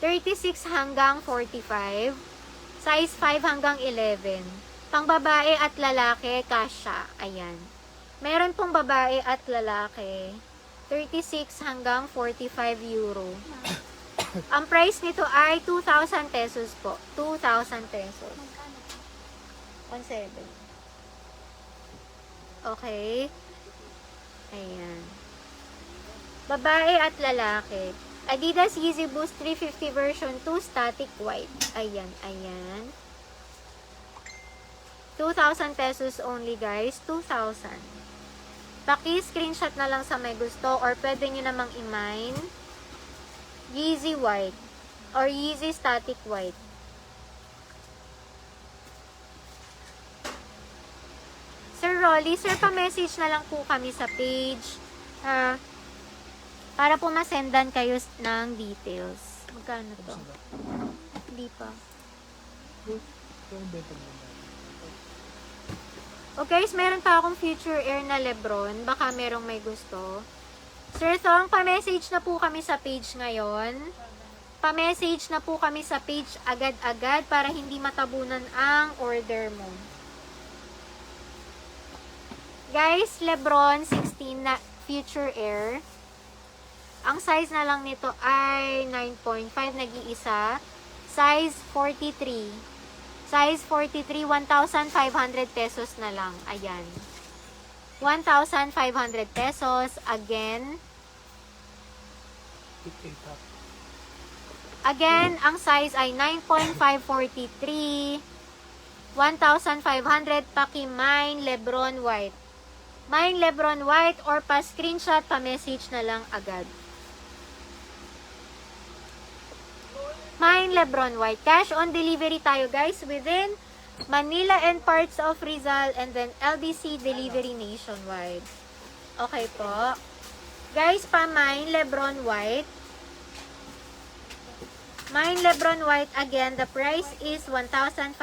36 hanggang 45. Size 5 hanggang 11. Pang babae at lalaki, kasya. Ayan. Meron pong babae at lalaki. 36 hanggang 45 euro. Ang price nito ay 2,000 pesos po. 2,000 pesos. 1,700. Okay. Ayan. Babae at lalaki. Adidas Yeezy Boost 350 version 2 static white. Ayan, ayan. 2,000 pesos only guys. 2,000. Paki-screenshot na lang sa may gusto or pwede nyo namang i-mine. Yeezy white or Yeezy static white. Sir Rolly, sir, pa-message na lang po kami sa page. Para po masendan kayo ng details. Magkano to? Hindi pa. O guys, meron pa akong Future Air na Lebron. Baka merong may gusto. Sir Thong, pa-message na po kami sa page ngayon. Pa-message na po kami sa page agad-agad para hindi matabunan ang order mo. Guys, Lebron 16 na Future Air. Ang size na lang nito ay 9.5 nag-iisa. Size 43. Size 43, 1,500 pesos na lang. Ayan. 1,500 pesos. Again. Again, ang size ay 9.543. 1,500 paki-mine Lebron White. Mine Lebron White or pa-screenshot, pa-message na lang agad. Mine Lebron White. Cash on delivery tayo guys within Manila and parts of Rizal and then LBC delivery nationwide. Okay po. Guys, pa-mine Lebron White. Mine Lebron White, again, the price is 1,500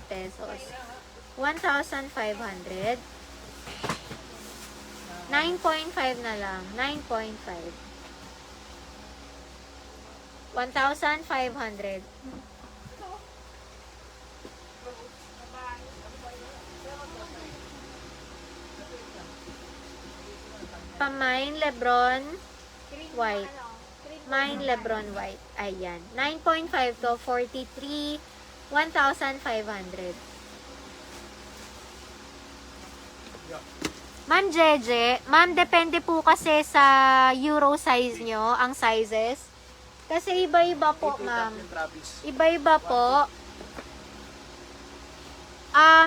pesos. 1,500. 9.5 na lang. 9.5. 1,500. Mine Lebron White. Mine Lebron White. Ayan. 9.5 to 43. 1,500. Ma'am Jeje, ma'am, depende po kasi sa euro size nyo, ang sizes. Kasi iba-iba po, ma'am. Iba-iba po.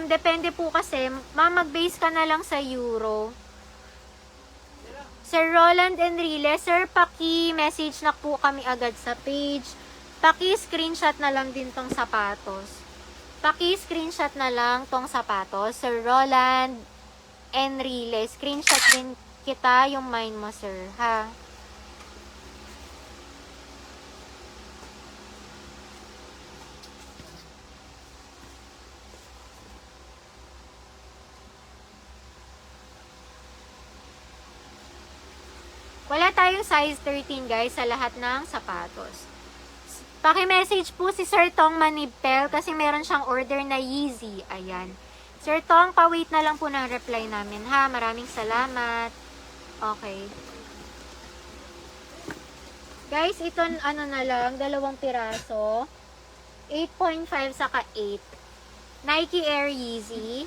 Depende po kasi, ma'am, mag-base ka na lang sa euro. Sir Roland Enrile, sir, paki-message na po kami agad sa page. Paki-screenshot na lang din tong sapatos. Paki-screenshot na lang tong sapatos. Sir Roland Enrile, screenshot din kita yung mine mo, sir, ha? Wala tayong size 13, guys, sa lahat ng sapatos. Paki-message po si Sir Tong Manibel kasi meron siyang order na Yeezy. Ayan. Sir Tong, pa-wait na lang po ng reply namin, ha? Maraming salamat. Okay. Guys, ito ano na lang, 2 piraso. 8.5 saka 8. Nike Air Yeezy.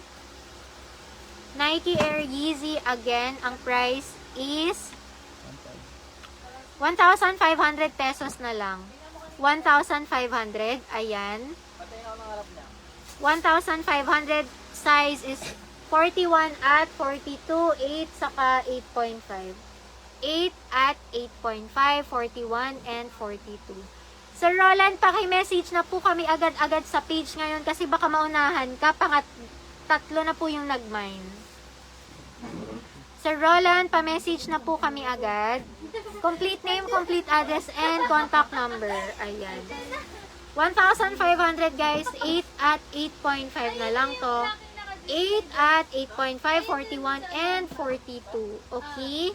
Nike Air Yeezy, again, ang price is 1,500 pesos na lang. 1,500, ayan. 1,500, size is 41 at 42, 8 saka 8.5. 8 at 8.5, 41 and 42. Sir Roland, paki-message na po kami agad-agad sa page ngayon kasi baka maunahan ka, tatlo na po yung nag-mine. Sir Roland, pa-message na po kami agad. Complete name, complete address, and contact number. Ayan. 1,500 guys, 8 at 8.5 na lang to. 8 at 8.5, 41 and 42. Okay?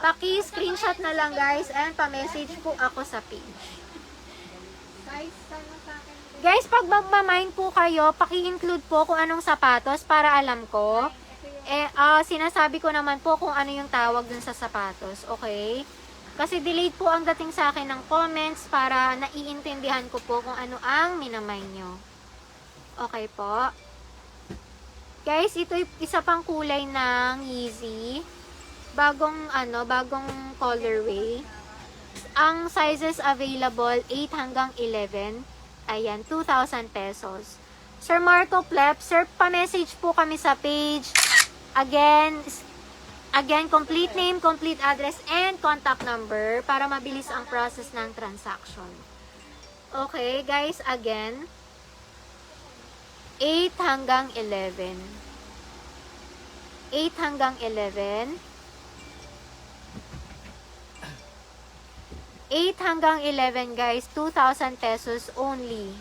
Paki-screenshot na lang guys and pa-message po ako sa page. Guys, pag magmamine po kayo, paki-include po kung anong sapatos para alam ko. Sinasabi ko naman po kung ano yung tawag dun sa sapatos. Okay? Kasi delayed po ang dating sa akin ng comments para naiintindihan ko po kung ano ang minamine nyo. Okay po? Guys, ito isa pang kulay ng Yeezy. Bagong colorway. Ang sizes available, 8 hanggang 11. Ayan, 2,000 pesos. Sir Marco Plep, sir, pa-message po kami sa page. Again, complete name, complete address, and contact number para mabilis ang process ng transaction. Okay, guys, again, 8 hanggang 11. 8 hanggang 11. 8 hanggang 11, guys, 2,000 pesos only.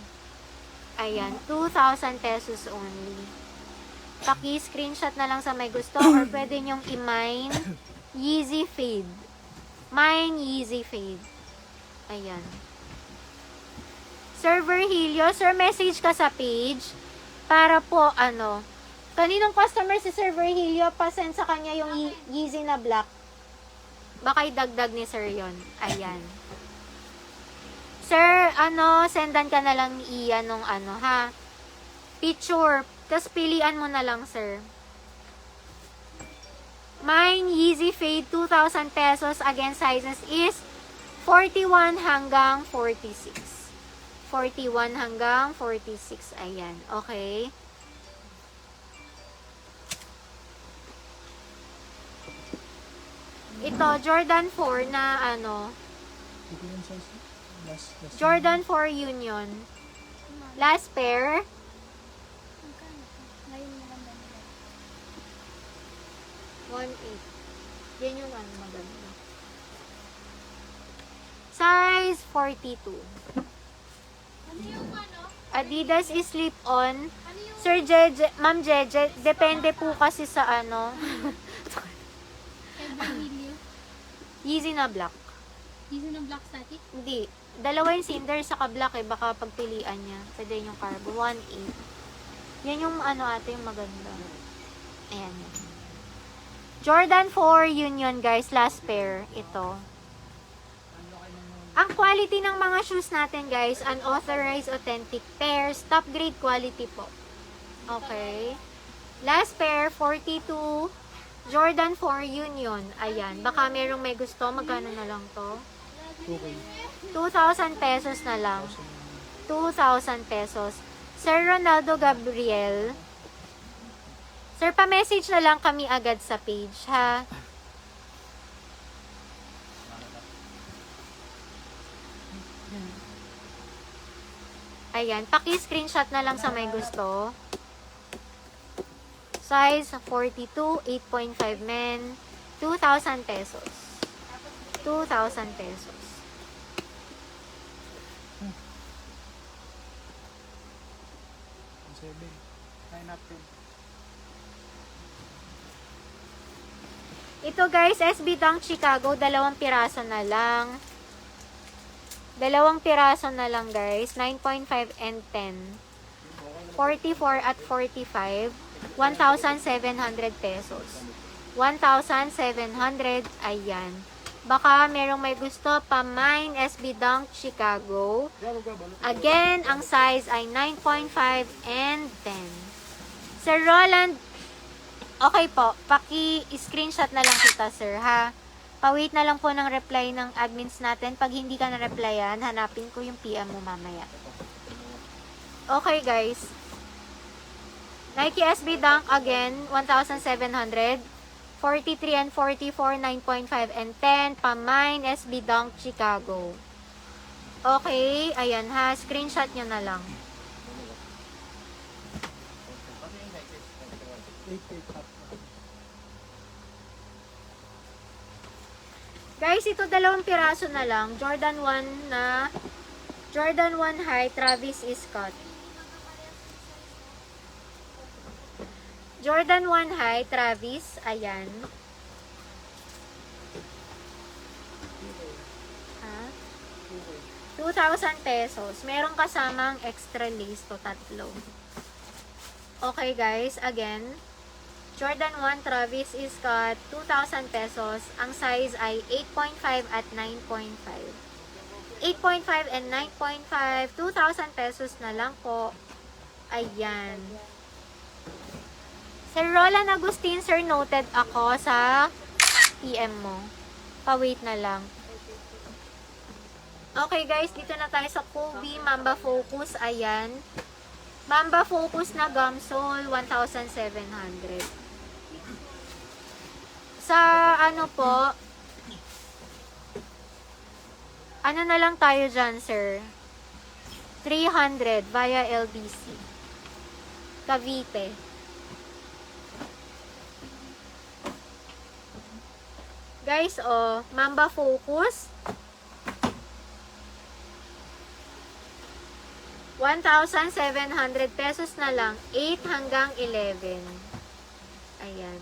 Ayan, 2,000 pesos only. Paki-screenshot na lang sa may gusto or pwede nyong i-mine Yeezy Fade. Mine Yeezy Fade. Ayan. Sir Virgilio, sir, message ka sa page para po, kaninong customer si Sir Virgilio, pasend sa kanya yung Yeezy na black. Baka idagdag ni sir yon. Ayan. Sir, sendan ka na lang ni Ian nung ha. Picture. Tapos pilian mo na lang, sir. Mine Yeezy Fade, 2,000 pesos. Again, sizes is 41 hanggang 46. 41 hanggang 46. Ayan. Okay. Ito, Jordan 4 na Jordan 4 Union. Last pair. 1.8. Yan yung maganda. Size 42. Adidas is slip-on. Sir Jeje, Ma'am Jeje, depende po kasi sa ano. Yeezy na black. Yeezy na black static? Hindi. Dalawa yung cinder sa black eh. Baka pagpilian niya. Pwede yung carbo. 1.8. Yan yung ano ate yung maganda. Ayan. Jordan 4 Union guys. Last pair. Ito. Ang quality ng mga shoes natin guys. Unauthorized authentic pairs. Top grade quality po. Okay. Last pair 42 Jordan 4 Union. Ayan. Baka merong may gusto. Magkano na lang to? 2,000 pesos na lang. 2,000 pesos. Sir Ronaldo Gabriel. Sir, pa-message na lang kami agad sa page, ha? Ayan. Paki-screenshot na lang sa may gusto. Size 42, 8.5 men. 2,000 pesos. 2,000 pesos. Ito guys, SB Dunk Chicago, 2 piraso na lang. 2 piraso na lang guys, 9.5 and 10. 44 at 45, 1,700 pesos. 1,700, ayan. Baka merong may gusto pa mine SB Dunk Chicago. Again, ang size ay 9.5 and 10. Sir Roland, okay po, paki-screenshot na lang kita sir ha. Pa-wait na lang po ng reply ng admins natin. Pag hindi ka na-replyan, hanapin ko yung PM mo mamaya. Okay guys. Nike SB Dunk again, 1,700. 43 and 44, 9.5 and 10. Pa-mine SB Dunk Chicago. Okay, ayan ha. Screenshot nyo na lang. Guys, ito 2 piraso na lang. Jordan 1 na Jordan 1 high, Travis Scott. Jordan 1 high, Travis. Ayan. Ha? 2,000 pesos. Merong kasamang extra lace to, 3. Okay guys, again. Jordan 1 Travis Scott, 2,000 pesos. Ang size ay 8.5 at 9.5. 8.5 and 9.5. 2,000 pesos na lang po. Ayan. Sir Roland Agustin, sir, noted ako sa PM mo. Pa-wait na lang. Okay guys, dito na tayo sa Kobe Mamba Focus. Ayan. Mamba Focus na gum sole, 1,700. Sa ano po, ano na lang tayo dyan, sir? 300 via LBC. Cavite. Guys, oh, Mamba Focus. 1,700 pesos na lang. 8 hanggang 11. Ayan.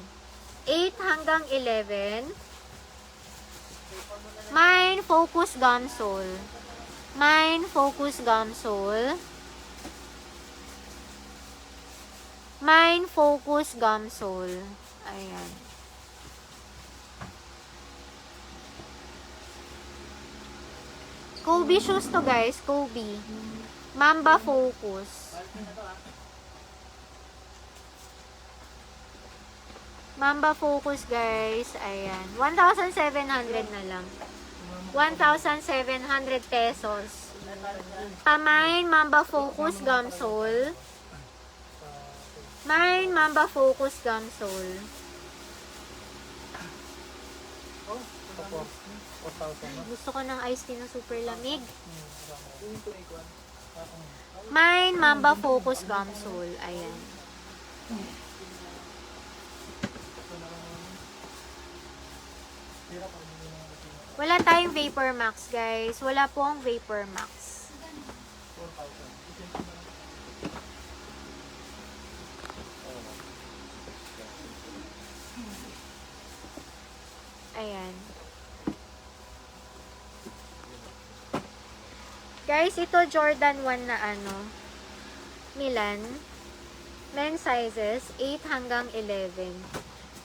8 hanggang 11. Mine Focus Gum Sole. Mine Focus Gum Sole. Mine Focus Gum Sole. Ayan. Kobe shoes to guys. Kobe. Mamba Focus. Mamba Focus guys. Ayan. 1,700 na lang. 1,700 pesos. Pamine Mamba Focus Gum Sole. Mine Mamba Focus Gum Sole. Gusto ko ng iced tea na super lamig. Mine Mamba Focus Gum Sole. Ayan. Wala tayong Vapor Max, guys. Wala pong Vapor Max. Ayan. Guys, ito Jordan 1 na ano, Milan. Men's sizes, 8 hanggang 11.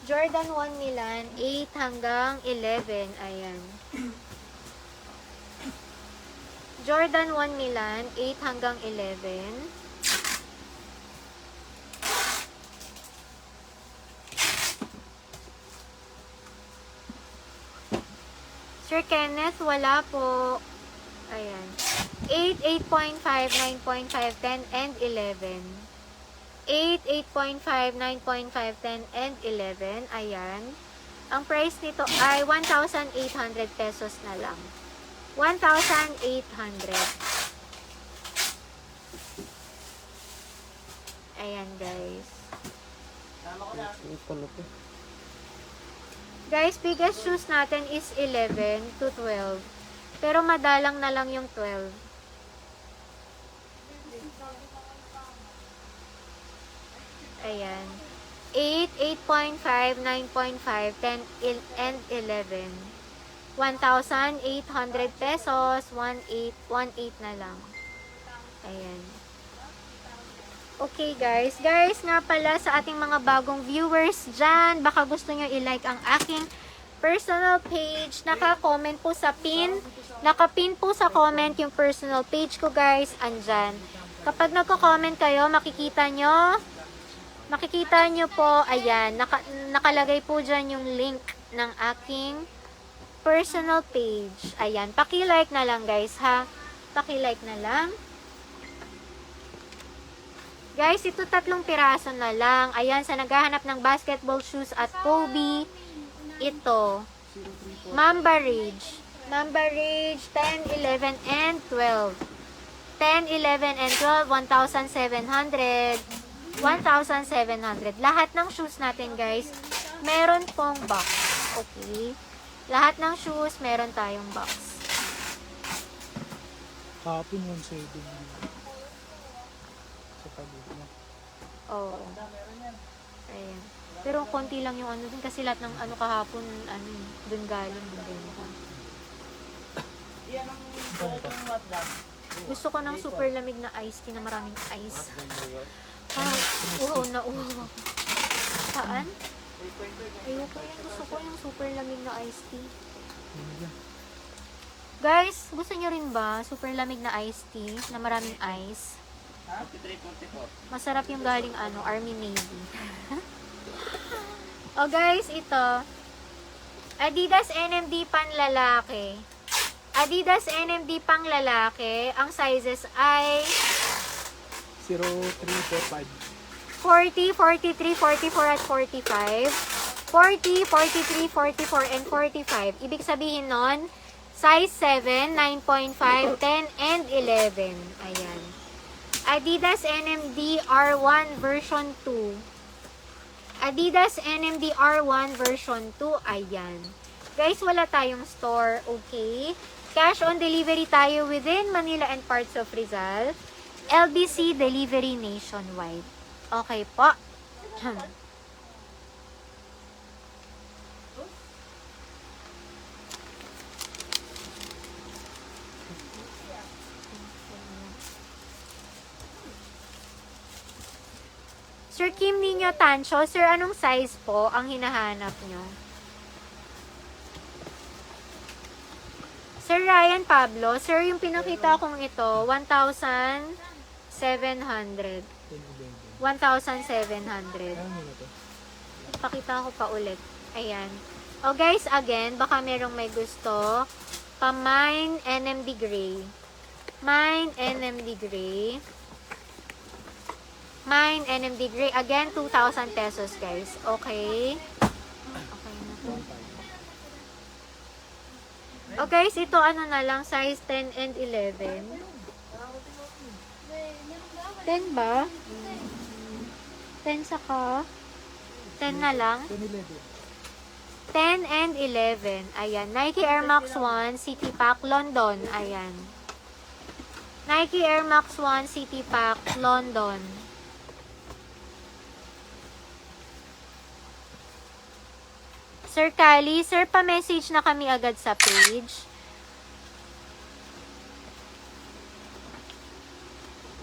Jordan 1 Milan, 8 hanggang 11. Ayan. Jordan 1 Milan, 8 hanggang 11. Sir Kenneth, wala po. Ayan. 8, 8.5, 9.5, 10, and 11. 8, 8.5, 9.5, 10, and 11. Ayan. Ang price nito ay 1,800 pesos na lang. 1,800. Ayan, guys. Guys, biggest shoes natin is 11 to 12. Pero madalang na lang yung 12. Ayan. 8, 8.5, 9.5, 10, and 11. 1,800 pesos. 1,818 na lang. Ayan. Okay guys. Guys, nga pala sa ating mga bagong viewers dyan, baka gusto nyo i-like ang aking personal page. Naka-comment po sa pin. Naka-pin po sa comment yung personal page ko guys. Andyan. Kapag nagko-comment kayo, makikita nyo po, ayan, nakalagay po dyan yung link ng aking personal page. Ayan, paki-like na lang guys ha. Paki-like na lang. Guys, ito 3 piraso na lang. Ayan, sa naghahanap ng basketball shoes at Kobe, ito. Mamba Ridge. Mamba Ridge, 10, 11, and 12. 10, 11, and 12, 1,700. 1,700. Lahat ng shoes natin, guys, meron pong box. Okay? Lahat ng shoes, meron tayong box. Kahapon 1,700. Sa pagod mo. Oo. Ayan. Pero konti lang yung ano dun kasi lahat ng ano kahapon, ano, dun galing. Gusto ko ng super lamig na ice tea na maraming ice. Ah, uhaw na uhaw. Saan? Ayoko yan. Gusto ko yung super lamig na ice tea. Guys, gusto nyo rin ba super lamig na ice tea na maraming ice? Masarap yung galing ano, Army Navy. Oh guys, ito. Adidas NMD panlalaki. Adidas NMD pang lalaki. Ang sizes ay 0, 3, 4, 5. 40, 43, 44 at 45. 40, 43, 44, and 45. Ibig sabihin nun, size 7, 9.5, 10, and 11. Ayan. Adidas NMD R1 version 2. Adidas NMD R1 version 2. Ayan. Guys, wala tayong store. Okay. Cash on delivery tayo within Manila and parts of Rizal. LBC delivery nationwide. Okay po. Sir Kim Nino Tancho, sir, anong size po ang hinahanap nyo? Sir Ryan Pablo, sir, yung pinakita kong ito, 1,700. 1,700. Pakita ko pa ulit. Ayan. O guys, again, baka merong may gusto. Pa-mine NMD Gray. Mine NMD Gray. Mine NMD Gray. Again, 2,000 pesos guys. Okay. Okay na to. O guys, ito ano na lang, size 10 and 11. 10 ba? 10 saka 10 na lang. 10 and 11. Ayan. Nike Air Max 1 City Pack London. Ayan. Nike Air Max 1 City Pack London. Sir Kali, sir, pa-message na kami agad sa page.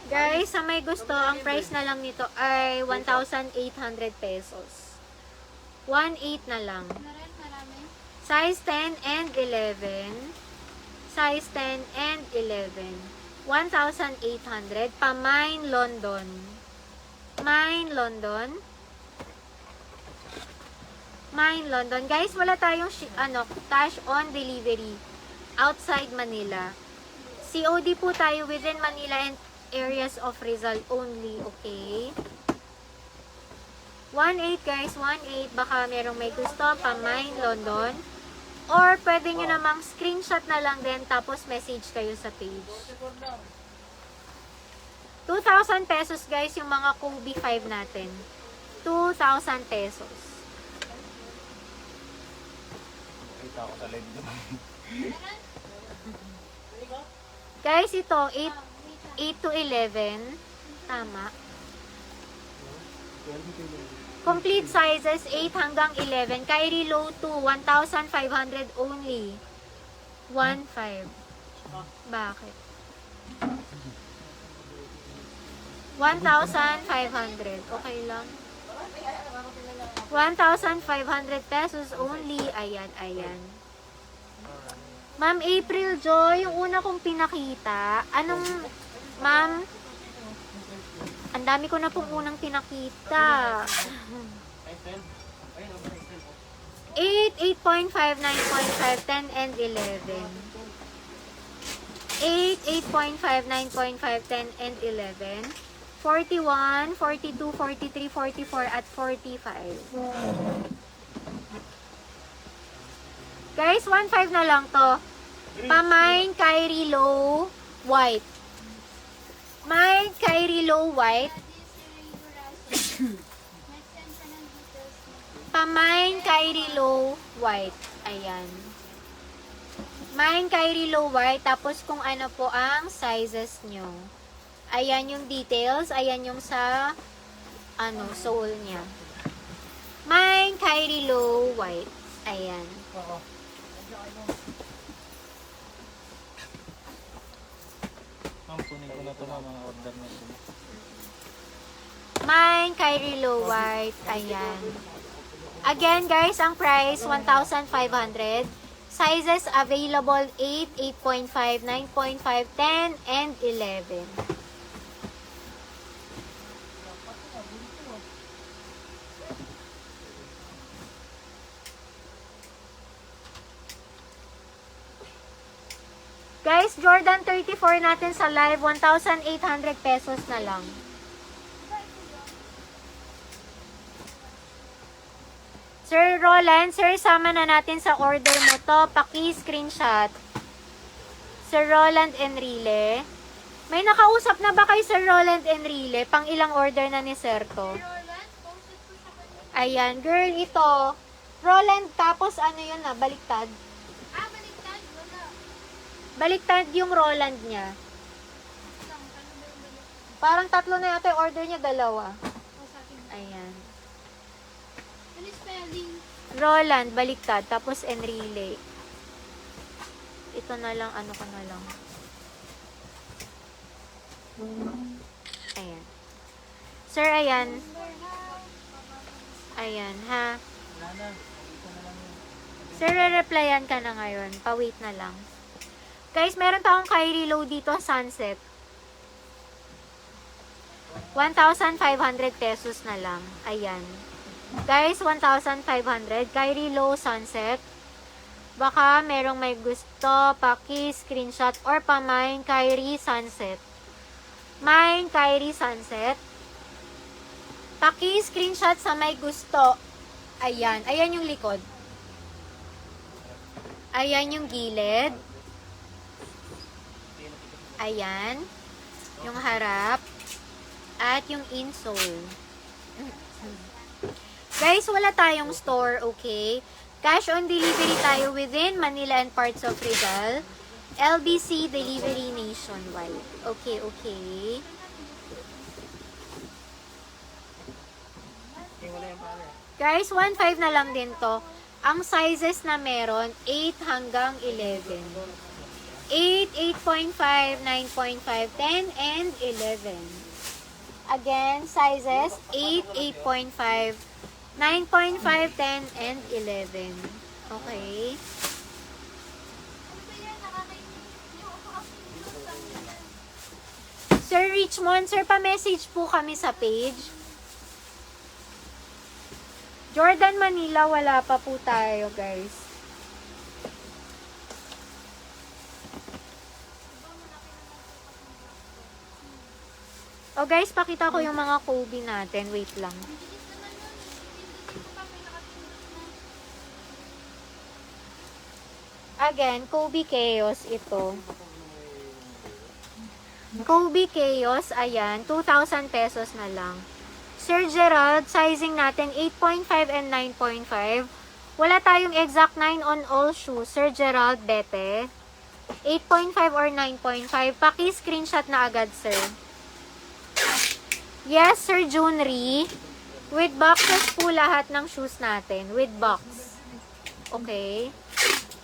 Guys, sa may gusto, ang price na lang nito ay 1,800 pesos. 1,800 na lang. Marami. Size 10 and 11. Size 10 and 11. 1,800. Pa-Mine London. Mine London. Mine London. Guys, wala tayong cash on delivery outside Manila. COD po tayo within Manila and areas of Rizal only, okay? 1,800 guys, 1,800. Baka merong may gusto pa Mine London. Or pwede nyo namang screenshot na lang din tapos message kayo sa page. 2,000 pesos guys yung mga Kobe 5 natin. 2,000 pesos. Kita ako sa live doon. Guys, ito 8 to 11. Tama. Complete sizes 8 hanggang 11. Kyrie Low 2, 1,500 only. 1,500. Bakit? 1,500. Okay lang. 1,500 pesos only. Ayan, ayan. Ma'am April Joy, yung una kong pinakita, ma'am, ang dami ko na pong unang pinakita. 8, 8.5, 9.5, 10, and 11. 8, 8.5, 9.5, 10, and 11. 41, 42, 43, 44, at 45. Guys, 1.5 na lang to. Pa-Mine Kyrie Low White. Mine Kyrie Low White. Pa-Mine Kyrie Low White. Ayan. Mine Kyrie Low White. Tapos kung ano po ang sizes nyo. Ayan yung details. Ayan yung sa sole niya. Mine Kyrie Low White. Ayan. Ma'am, kunin ko na ito mga order na ito. Mine Kyrie Low White. Ayan. Again guys, ang price 1,500. Sizes available 8, 8.5, 9.5, 10, and 11. Guys, Jordan 34 natin sa live, 1,800 pesos na lang. Sir Roland, sir, sama na natin sa order mo to. Paki-screenshot. Sir Roland Enrile. May nakausap na ba kay Sir Roland Enrile? Pang ilang order na ni Sir to? Ayan, girl, ito. Roland, tapos ano yun na, baliktad. Baliktad. Wala. Baliktad yung Roland niya. Parang tatlo na yata yung order niya, dalawa. Ayan. Ano spelling? Roland, baliktad. Tapos Enrile. Ito na lang, ano ko na lang. Ayan. Sir, ayan. Ayan, ha. Wala na. Ito na lang yun. Sir, re-replyan ka na ngayon. Pa-wait na lang. Guys, meron tayong Kyrie Low dito, Sunset. 1,500 pesos na lang. Ayan. Guys, 1,500. Kyrie Low, Sunset. Baka merong may gusto, paki-screenshot or pa-Mine Kyrie Sunset. Mine Kyrie Sunset. Paki-screenshot sa may gusto. Ayan. Ayan yung likod. Ayan yung gilid. Ayan. Yung harap. At yung insole. Guys, wala tayong store, okay? Cash on delivery tayo within Manila and parts of Rizal. LBC delivery nationwide. Okay, okay. Wala yung pare. Guys, 1,500 na lang din to. Ang sizes na meron, 8 hanggang 11. 8, 8.5, 9.5, 10, and 11. Again, sizes 8, 8.5, 9.5, 10, and 11. Okay? Sir Richmond, sir, pa-message po kami sa page. Jordan Manila, wala pa po tayo, guys. O guys, pakita ko yung mga Kobe natin. Wait lang. Again, Kobe Chaos ito. Kobe Chaos, ayan, 2,000 pesos na lang. Sir Gerald, sizing natin 8.5 and 9.5. Wala tayong exact 9 on all shoes. Sir Gerald, bete. 8.5 or 9.5. Paki-screenshot na agad, sir. Yes, Sir Junri. With boxes po lahat ng shoes natin. With box. Okay.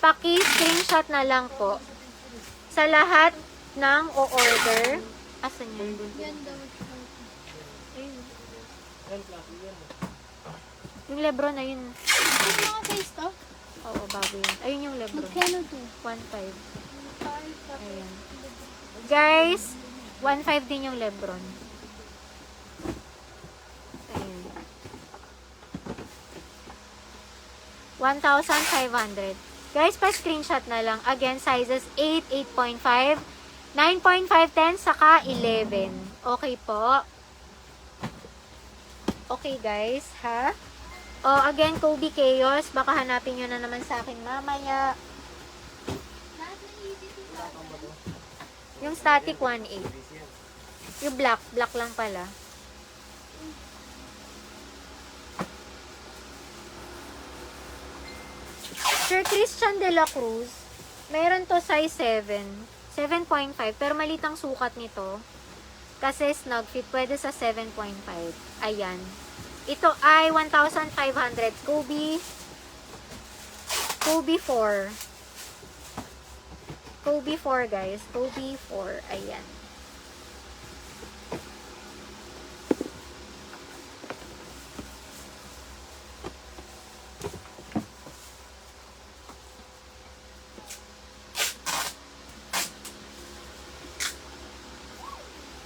Paki-screenshot na lang po. Sa lahat ng o-order. Asan yun? Yan daw. Yung Lebron na yun. Ano mga size to? Oo, bago yun. Ayun yung Lebron. Magkano to? 1.5. Ayan. Guys, 1.5 din yung Lebron. Ayan. 1,500. Guys, pa-screenshot na lang. Again, sizes 8, 8.5, 9.5, 10, saka 11. Okay po. Okay, guys, ha? O, again, Kobe Chaos. Baka hanapin nyo na naman sa akin mamaya. Lahat ng easy to Yung static 1.8. Yung black. Black lang pala. Sir Christian De La Cruz, mayroon to size 7. 7.5. Pero malit ang sukat nito. Kasi snug fit. Pwede sa 7.5. Ayan. Ito ay 1,500. Kobe 4. Kobe 4, guys. Kobe 4. Ayan.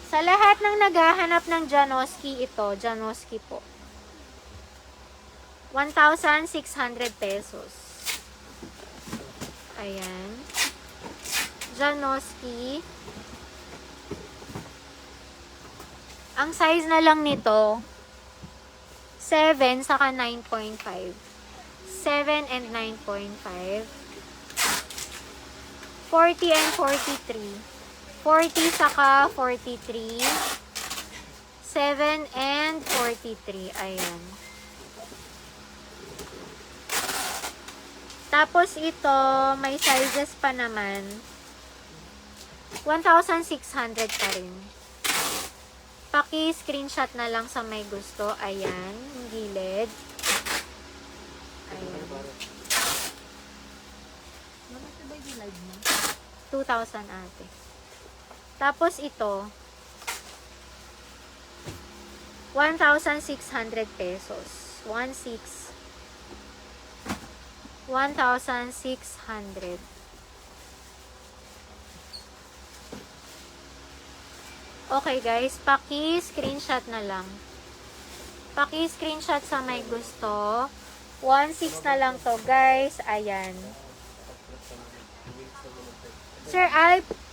Sa lahat ng naghahanap ng Janoski, ito, Janoski po. 1,600 pesos. Ayan. Janoski. Ang size na lang nito, 7 saka 9.5. 7 and 9.5. 40 and 43. 40 saka 43. 7 and 43. Ayan. Tapos ito, may sizes pa naman. 1,600 pa rin. Paki-screenshot na lang sa may gusto. Ayan, yung gilid. Ayan. 2,000 ate. Tapos ito, 1,600 pesos. 1,600. Okay guys, paki-screenshot na lang. Paki-screenshot sa may gusto. 1,600 na lang to guys. Ayan. Sir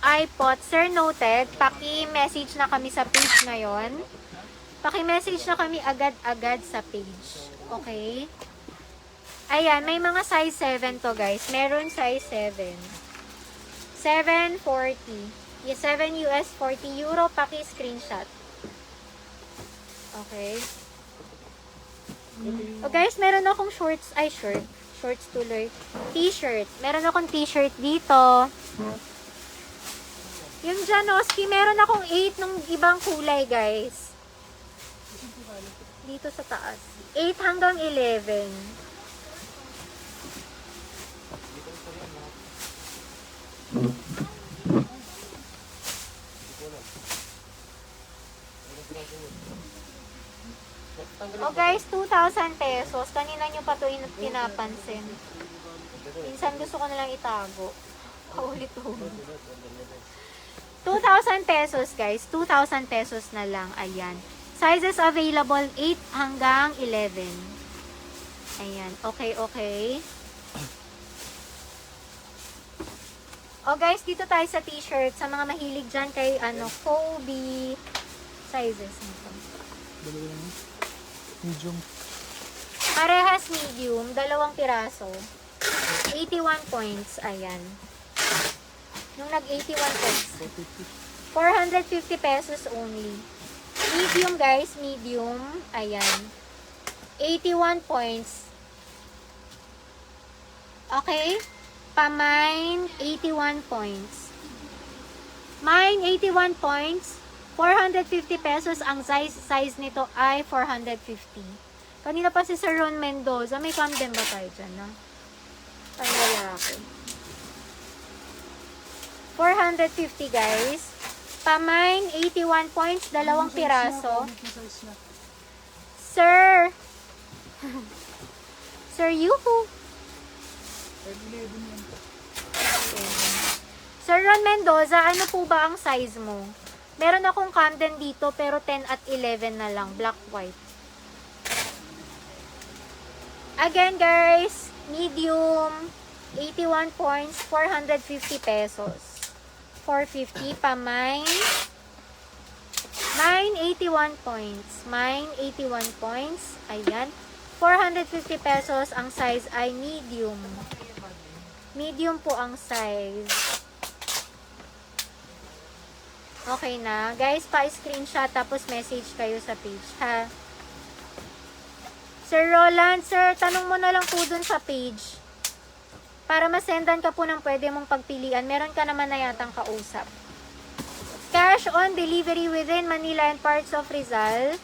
iPod, sir noted, paki-message na kami sa page ngayon. Paki-message na kami agad-agad sa page. Okay? Ayan, may mga size 7 to guys. Meron size 7. 740. Yung 7 US, 40 Euro, paki-screenshot. Okay? O guys, meron akong shorts tuloy. T-shirt. Meron akong t-shirt dito. Yung Janoski, meron akong 8 ng ibang kulay, guys. Dito sa taas. 8 hanggang 11. Oh guys, 2,000 pesos. Kanina nyo pa ito pinapansin. Minsan gusto ko nalang itago. Paulit-ulit. 2,000 pesos guys. 2,000 pesos na lang. Ayan. Sizes available 8 hanggang 11. Ayan. Okay, okay. Oh guys, dito tayo sa t-shirt. Sa mga mahilig dyan kay Kobe. Sizes nito. Dalawa lang. Medium. Parehas medium. 2 piraso. 81 points. Ayan. Nung nag-81 points. 450 pesos only. Medium guys. Medium. Ayan. 81 points. Okay? Pa-mine, 81 points. Mine, 81 points. 450 pesos. Ang size nito ay 450. Kanina pa si Sir Ron Mendoza. May Camden ba tayo dyan, no? Panlalaki. 450 guys. Pa-mine, 81 points. 2 piraso. Sir! Sir Yuhu! Sir Ron Mendoza, ano po ba ang size mo? Meron akong Camden dito pero 10 at 11 na lang. Black, white. Again guys, medium, 81 points, 450 pesos. 450 pa mine. Mine, 81 points. Mine, 81 points. Ayan. 450 pesos. Ang size ay medium. Medium po ang size. Okay na. Guys, pa-screenshot tapos message kayo sa page, ha? Sir Roland, sir, tanong mo na lang po dun sa page. Para masendan ka po ng pwede mong pagpilian. Meron ka naman na yatang kausap. Cash on delivery within Manila and parts of Rizal.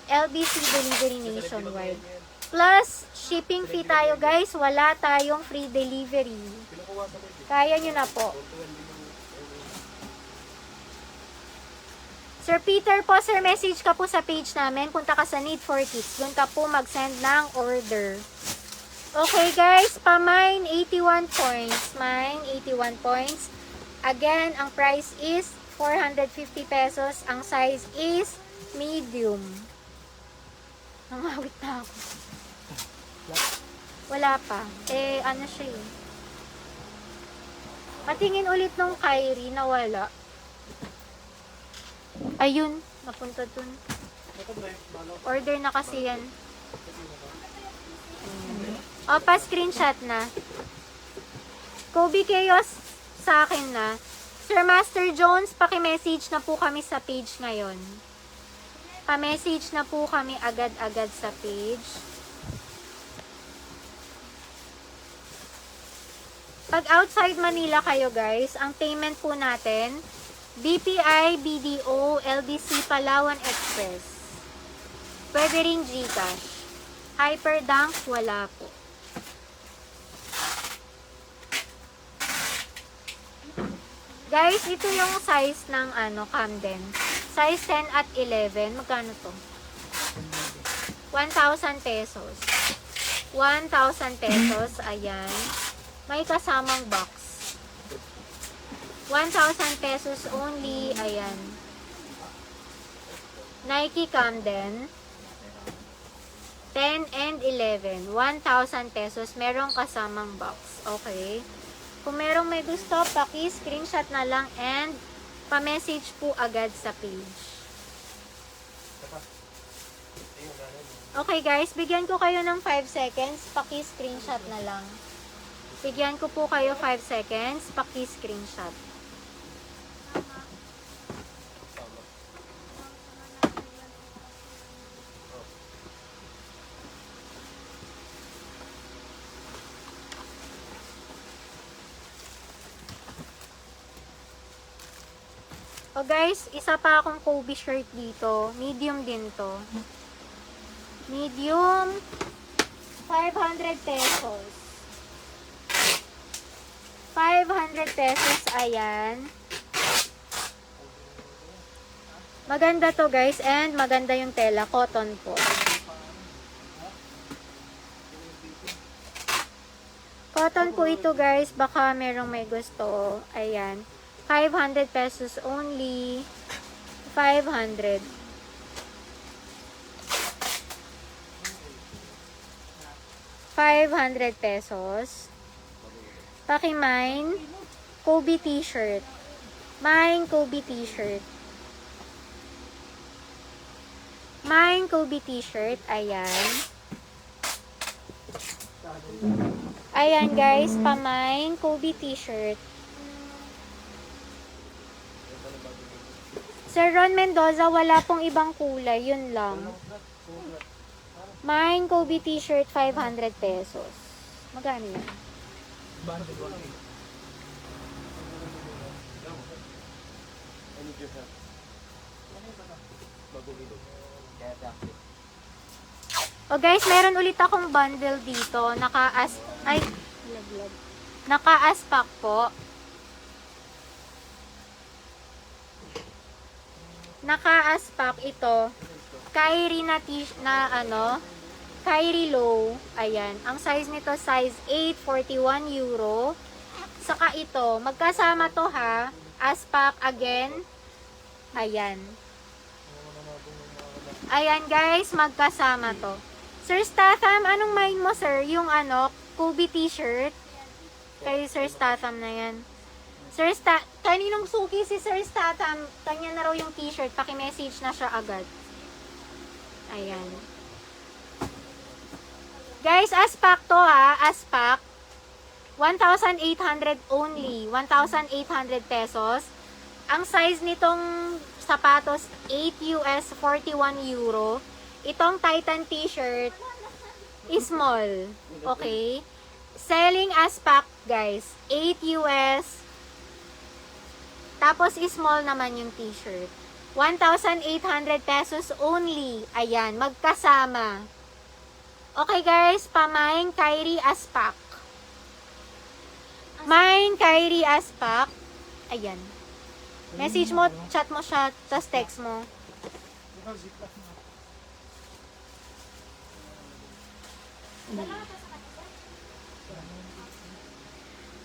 LBC delivery nationwide. Plus, shipping fee tayo guys. Wala tayong free delivery. Kaya nyo na po. Sir Peter po, sir, message ka po sa page namin. Punta ka sa Need for Kids. Doon ka po mag-send ng order. Okay guys, pa-mine 81 points. Mine 81 points. Again, ang price is 450 pesos. Ang size is medium. Nangawit na ako. Wala pa. Eh, ano siya eh. Patingin ulit nung Kyrie na wala. Ayun, napunta dun. Order na kasi yan. O, pa-screenshot na. Kobe Chaos sa akin na. Sir Master Jones, paki-message na po kami sa page ngayon. Pa-message na po kami agad-agad sa page. Pag outside Manila kayo guys, ang payment po natin, BPI, BDO, LBC, Palawan Express. Pwede rin GCash. Hyperdunk, wala po. Guys, ito yung size ng Camden. Size 10 at 11. Magkano to? 1,000 pesos. 1,000 pesos. Ayan. May kasamang box. 1,000 pesos only. Ayan. Nike Camden. 10 and 11. 1,000 pesos. Merong kasamang box. Okay. Kung merong may gusto, paki-screenshot na lang and pa-message po agad sa page. Okay guys, bigyan ko kayo ng 5 seconds. Paki-screenshot na lang. Bigyan ko po kayo 5 seconds. Paki-screenshot. O guys, isa pa akong Kobe shirt dito. Medium din to. Medium, 500 pesos. 500 pesos, ayan. Maganda to guys, and maganda yung tela, cotton po. Cotton po ito guys, baka merong may gusto. Ayan, 500 pesos only. 500. ₱500. Paki-mine, Kobe t-shirt. Mine Kobe t-shirt. Mine Kobe t-shirt, ayan. Ayan guys, pa-mine Kobe t-shirt. Sir Ron Mendoza, wala pong ibang kulay, yun lang. Mine Kobe t-shirt, 500 pesos. Magkano yan? Bundle 1. O guys, meron ulit akong bundle dito. Ay, laglag. Naka-aspak po. Naka-aspak ito. Kyrie Kyrie Low. Ayan. Ang size nito, size 8, €41. Saka ito, magkasama to ha. Aspak again. Ayan. Ayan guys, magkasama to. Sir Statham, anong mind mo sir? Yung Kobe t-shirt? Kay Sir Statham na yan. Kaninong suki si Sir Statham? Kanya na raw yung t-shirt. Paki-message na siya agad. Ayan. Guys, aspak to ha. Aspak. 1,800 only. 1,800 pesos. Ang size nitong sapatos, $8 €41. Itong Titan t-shirt is small. Okay? Selling aspak, guys. $8. Tapos small naman yung t-shirt. 1,800 pesos only. Ayan, magkasama. Okay guys, pamain Kyrie aspak. Mine Kyrie aspak. Ayan. Message mo, chat mo siya, tas text mo.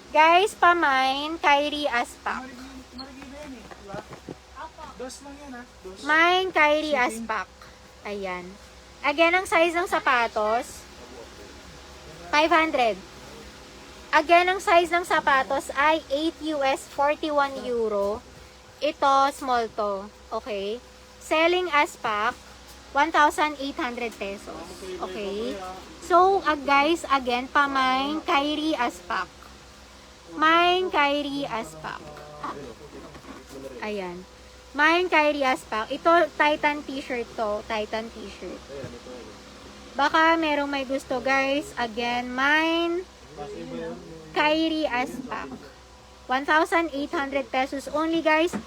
Guys, pamain Kyrie aspak. Dos lang yan ha. Dos. Mine Kyrie aspak. Ayan. Again, ang size ng sapatos, 500. Again, ang size ng sapatos ay $8 €41. Ito, small to. Okay? Selling aspak, 1,800 pesos. Okay? So, guys, again, pamain Kyrie aspak. Mine Kyrie aspak. Ayan. Mine Kyrie aspak. Ito, Titan t-shirt to. Titan t-shirt. Baka merong may gusto, guys. Again, mine Kyrie aspak. 1,800 pesos only, guys.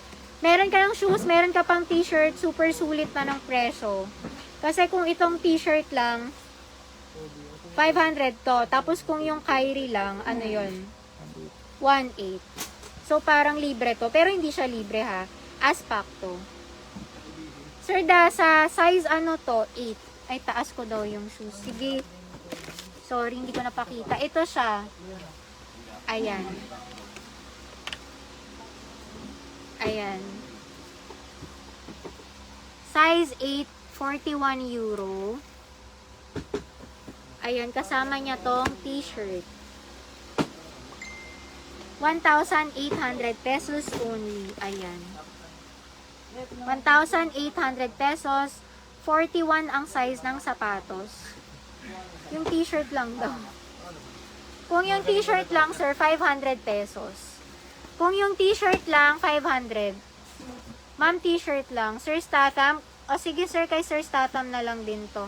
Meron ka ng shoes, meron ka pang t-shirt, super sulit na ng presyo. Kasi kung itong t-shirt lang, 500 to. Tapos kung yung Kyrie lang, ano yon 1,800. So, parang libre to. Pero hindi siya libre ha. Aspak to. Sir, sa size ano to? 8. Ay, taas ko daw yung shoes. Sige. Sorry, hindi ko napakita. Ito siya. Ayan. Ayan. Size 8, €41. Ayan, kasama niya tong t-shirt. 1,800 pesos only. Ayan. 1,800 pesos. 41 ang size ng sapatos. Yung t-shirt lang daw. Kung yung t-shirt lang, sir, 500 pesos. Kung yung t-shirt lang, 500. Ma'am, t-shirt lang. Sir Statham. O sige, sir, kay Sir Statham na lang din to.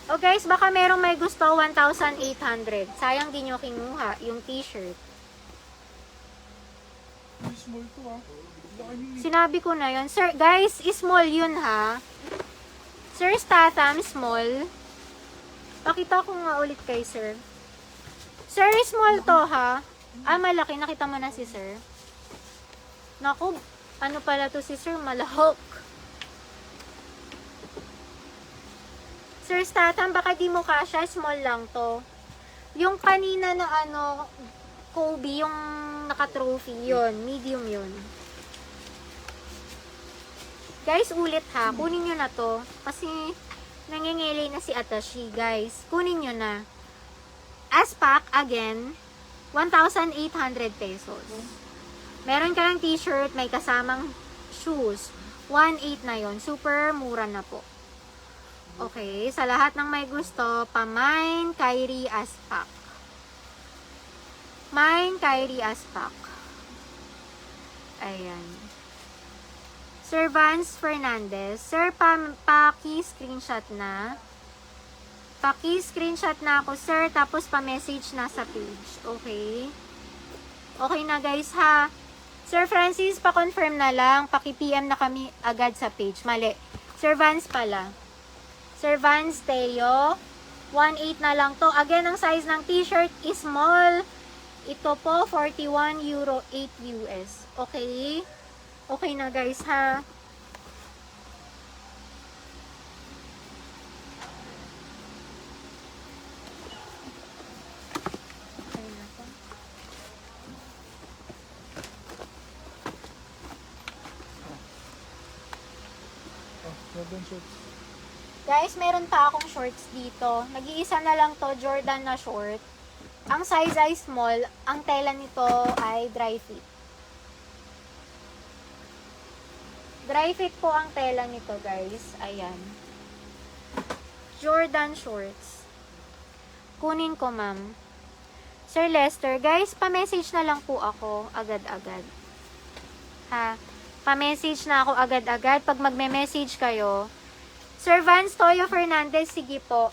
O guys, baka merong may gusto, 1,800. Sayang di nyo kinuha yung t-shirt. Small to ha. Sinabi ko na yun. Sir, guys, small yun ha. Sir Statham, small. Pakita ko nga ulit kay sir. Sir, small to ha. Ah, malaki. Nakita mo na si sir. Naku, ano pala to si sir? Malahok. Sir Statham, baka di mo kasha. Small lang to. Yung kanina na ano, Kobe, yung naka-trophy, yun. Medium yun. Guys, ulit ha. Kunin nyo na to. Kasi, nangingili na si Atashi, guys. Kunin nyo na. Aspak, again, 1,800 pesos. Meron ka ng t-shirt, may kasamang shoes. 1,800 na yon. Super mura na po. Okay, sa lahat ng may gusto, pa-mine, Kyrie, Aspak. Mine, Kyrie, Aspak. Ayan. Sir Vance Fernandez. Sir, paki-screenshot na. Paki-screenshot na ako, sir. Tapos pa-message na sa page. Okay? Okay na, guys, ha? Sir Francis, pa-confirm na lang. Paki-PM na kami agad sa page. Mali. Sir Vance pala. Sir Vance Teo. 1,800 na lang to. Again, ang size ng t-shirt is small. Ito po, 41 euro, 8 US. Okay? Okay na, guys, ha? Okay na po. Jordan shorts. Guys, meron pa akong shorts dito. Nag-iisa na lang to, Jordan na short. Ang size ay small. Ang tela nito ay dry fit. Dry fit po ang tela nito, guys. Ayan. Jordan shorts. Kunin ko, ma'am. Sir Lester, guys, pa-message na lang po ako agad-agad. Ha? Pa-message na ako agad-agad. Pag magme-message kayo, Sir Vance Toyo Fernandez, sige po.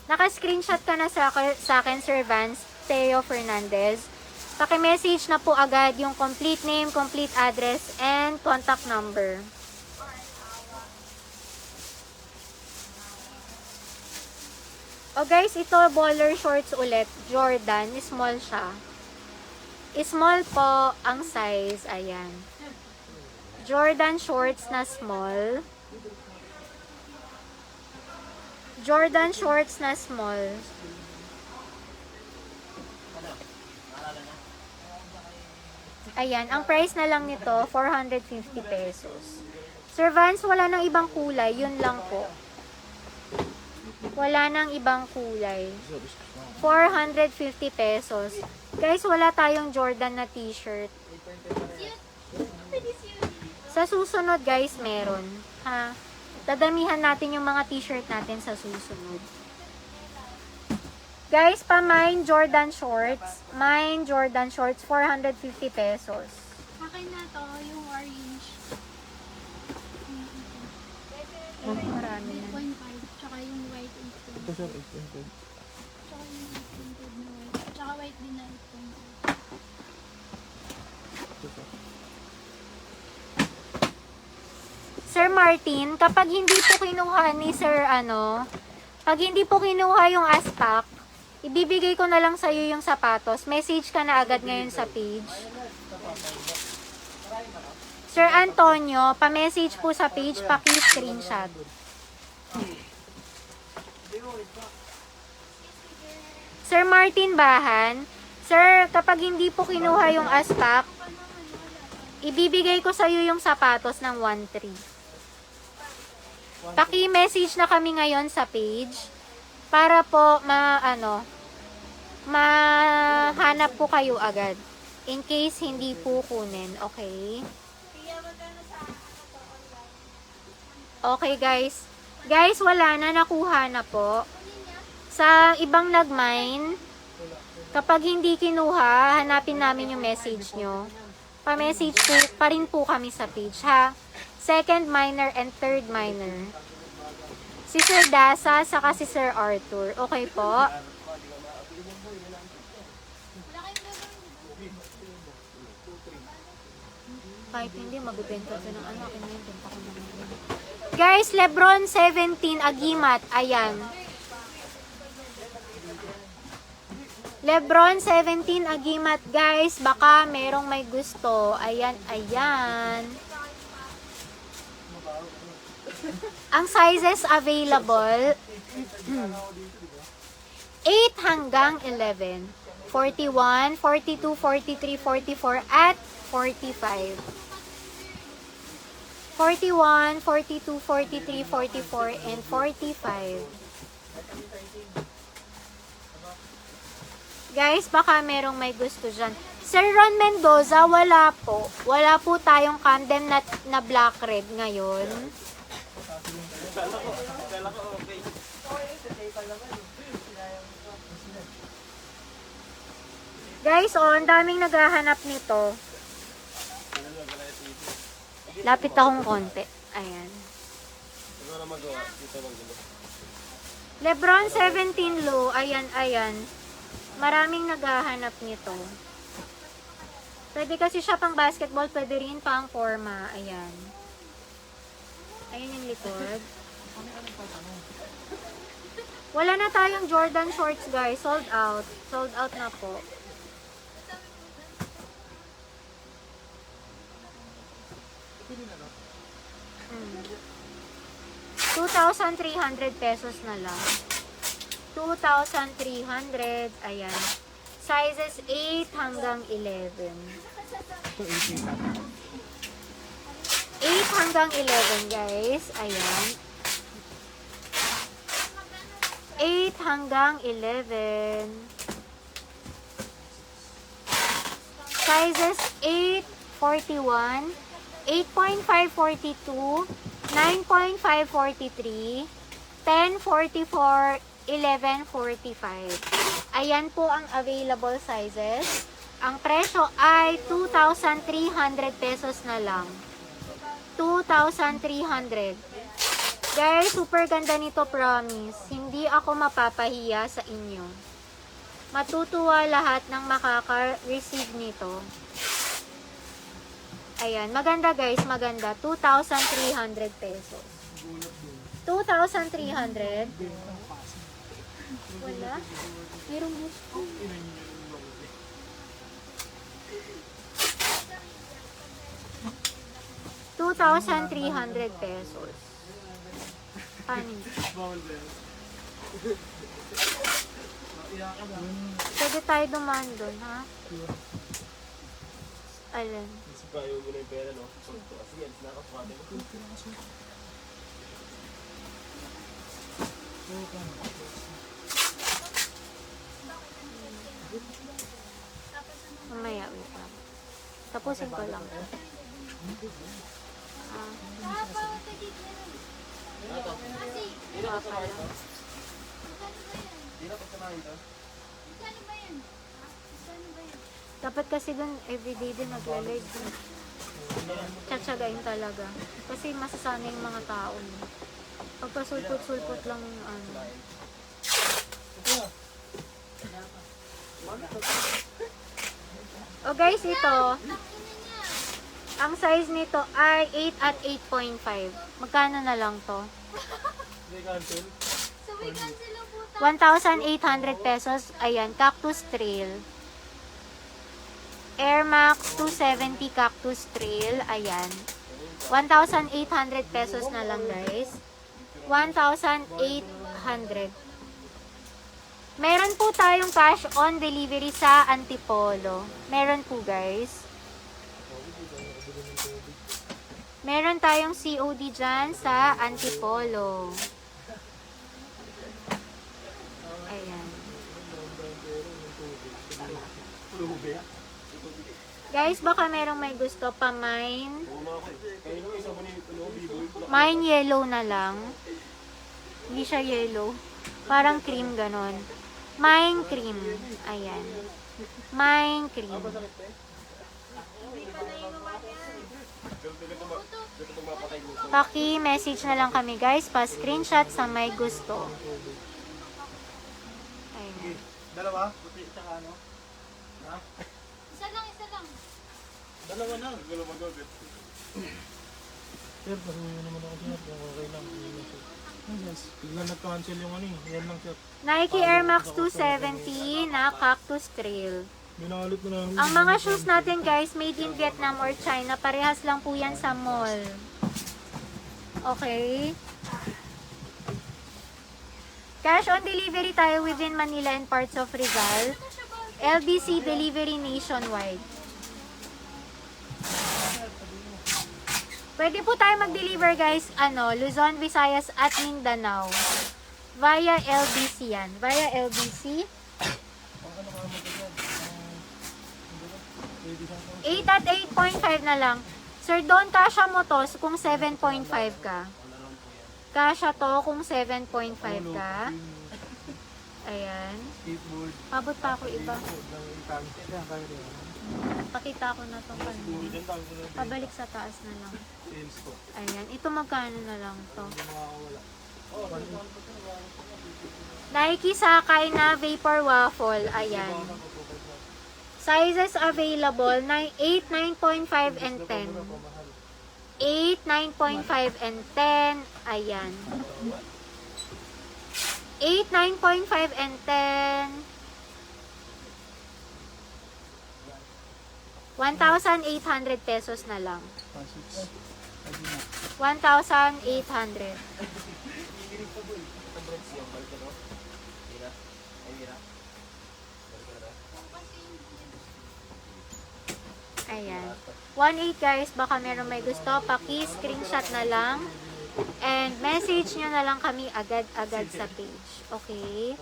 Naka-screenshot ka na sa akin, Sir Vance Teo Fernandez. Paki-message na po agad yung complete name, complete address, and contact number. O guys, ito baller shorts ulit. Jordan, small siya. Small po ang size. Ayan. Jordan shorts na small. Jordan shorts na small. Ayan, ang price na lang nito, 450 pesos. Sir Vance, wala nang ibang kulay. Yun lang po. Wala nang ibang kulay. 450 pesos. Guys, wala tayong Jordan na t-shirt. Sa susunod, guys, meron. Ha? Dadamihan natin yung mga t-shirt natin sa susunod. Guys, pa-mine Jordan shorts. Mine Jordan shorts, 450 pesos. Akin na to, yung orange. Marami na. 8.5. Tsaka yung white 8.5. Ito sir, 8.5. Tsaka yung 8.5 na white. Tsaka white din na 8.5. Ito sir. Sir Martin, kapag hindi po kinuha ni Sir pag hindi po kinuha yung aspak, ibibigay ko na lang sa iyo yung sapatos. Message ka na agad ngayon sa page. Sir Antonio, pa-message po sa page, paki-screenshot. Sir Martin Bahan, sir, kapag hindi po kinuha yung aspak, ibibigay ko sa iyo yung sapatos ng 1.3. Paki-message na kami ngayon sa page para po mahanap po kayo agad in case hindi po kunin, okay? Okay, guys. Guys, wala na, nakuha na po. Sa ibang nag-mine, kapag hindi kinuha, hanapin namin yung message nyo. Pa-message po pa rin po kami sa page, ha? Second minor and third minor. Si Sir Dasa, saka si Sir Arthur. Okay po? Kahit hindi, magbibenta ko ng ano. Akin na yun, benta ko naman yun. Guys, Lebron 17, Agimat. Ayan. Lebron 17 Agimat, guys. Baka merong may gusto. Ayan, ayan. Ang sizes available, 8 hanggang 11. 41, 42, 43, 44, at 45. 41, 42, 43, 44, and 45. Guys, baka merong may gusto dyan. Sir Ron Mendoza, wala po. Wala po tayong Camden na black red ngayon. Guys, oh, ang daming naghahanap nito. Lapit akong konti. Ayan. Lebron 17 low. Ayan, ayan. Maraming naghahanap nito. Pwede kasi siya pang basketball, pwede rin pang forma. Ayan. Ayan yung likod. Wala na tayong Jordan shorts, guys. Sold out. Sold out na po. Hmm. 2,300 pesos na lang. 2,300. Ayan. Sizes 8 hanggang 11. Ito 18 8 hanggang 11, guys. Ayan. 8 hanggang 11. Sizes 8, 41, 8.5, 42, 9.5, 43, 10, 44, 11, 45. Ayan po ang available sizes. Ang presyo ay 2,300 pesos na lang. 2,300. Guys, super ganda nito, promise. Hindi ako mapapahiya sa inyo. Matutuwa lahat ng makaka-receive nito. Ayan, maganda guys, maganda. 2,300 pesos. 2,300. Wala? Mayroong gusto. $2,300 pesos. Paano? Pwede tayo dumaan doon, ha? Alin? Ayaw mo na yung pera, no? Sige, alis na ako. Pwede mo. Mamaya, wait lang. Tapusin ko lang. Dapat kasi dun, everyday din nag-live. Tsatsagain talaga. Kasi masasanay yung mga tao. Pagpasulpot-sulpot lang yung ano. O guys, ito. Ang size nito ay 8 at 8.5. Magkano na lang to? 1,800 pesos. Ayan, Cactus Trail. Air Max 270 Cactus Trail. Ayan. 1,800 pesos na lang, guys. 1,800. Meron po tayong cash on delivery sa Antipolo. Meron po, guys. Meron tayong COD dyan sa Antipolo. Ayan. Guys, baka merong may gusto pa mine. Mine yellow na lang. Hindi siya yellow. Parang cream ganon. Mine cream. Ayan. Mine cream. Paki-message na lang kami, guys. Pa-screenshot sa may gusto. Ayan. Dalawa? Puti tsaka ano? Ha? Isa lang. Dalawa na. Dalawa mag-agad. Sir, pasuyo naman ako sir. Kung okay lang. Yes. Bigla nag-cancel yung ano eh. Yan lang siya. Nike Air Max 270 na Cactus Trail. Binalit na namin. Ang mga shoes natin guys, made in Vietnam or China, parehas lang po yan sa mall. Okay? Cash on delivery tayo within Manila and parts of Rizal. LBC delivery nationwide. Pwede po tayo mag-deliver guys, Luzon, Visayas at Mindanao. Via LBC yan. Via LBC. 8 at 8.5 na lang. Sir, doon kasha mo to kung 7.5 ka. Kasha to kung 7.5 ka. Ayan. Skateboard. Pabot pa ako iba. Yan, kaya rin. Pakita ko na tong kanina. Pabalik sa taas na lang. Sales ko. Ayan. Ito magkano na lang to. Hindi makakawala. Nike Sakay na Vapor Waffle. Ayan. Sizes available, 8, 9.5, and 10. 8, 9.5, and 10. Ayan. 8, 9.5, and 10. 1,800 pesos na lang. 1,800. Ayan. 1.8 guys, baka meron may gusto, paki-screenshot na lang. And message nyo na lang kami agad-agad sa page. Okay?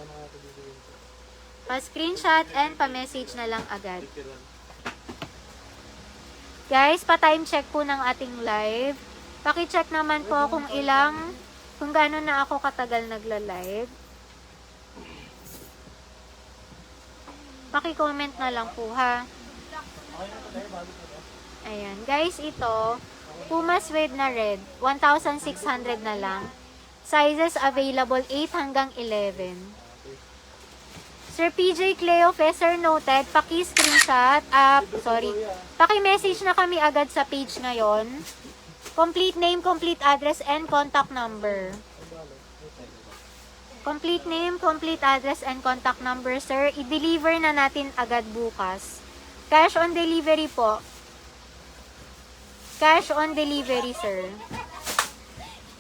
Pa-screenshot and pa-message na lang agad. Guys, pa-time check po ng ating live. Paki-check naman po kung gaano na ako katagal nagla-live. Paki-comment na lang po ha. Ayan. Guys, ito, Puma Suede na red, 1,600 na lang. Sizes available 8 hanggang 11. Sir PJ Cleo, Fesser noted, paki-screenshot, paki-message na kami agad sa page ngayon. Complete name, complete address, and contact number. Complete name, complete address, and contact number, sir. I-deliver na natin agad bukas. Cash on delivery po. Cash on delivery, sir.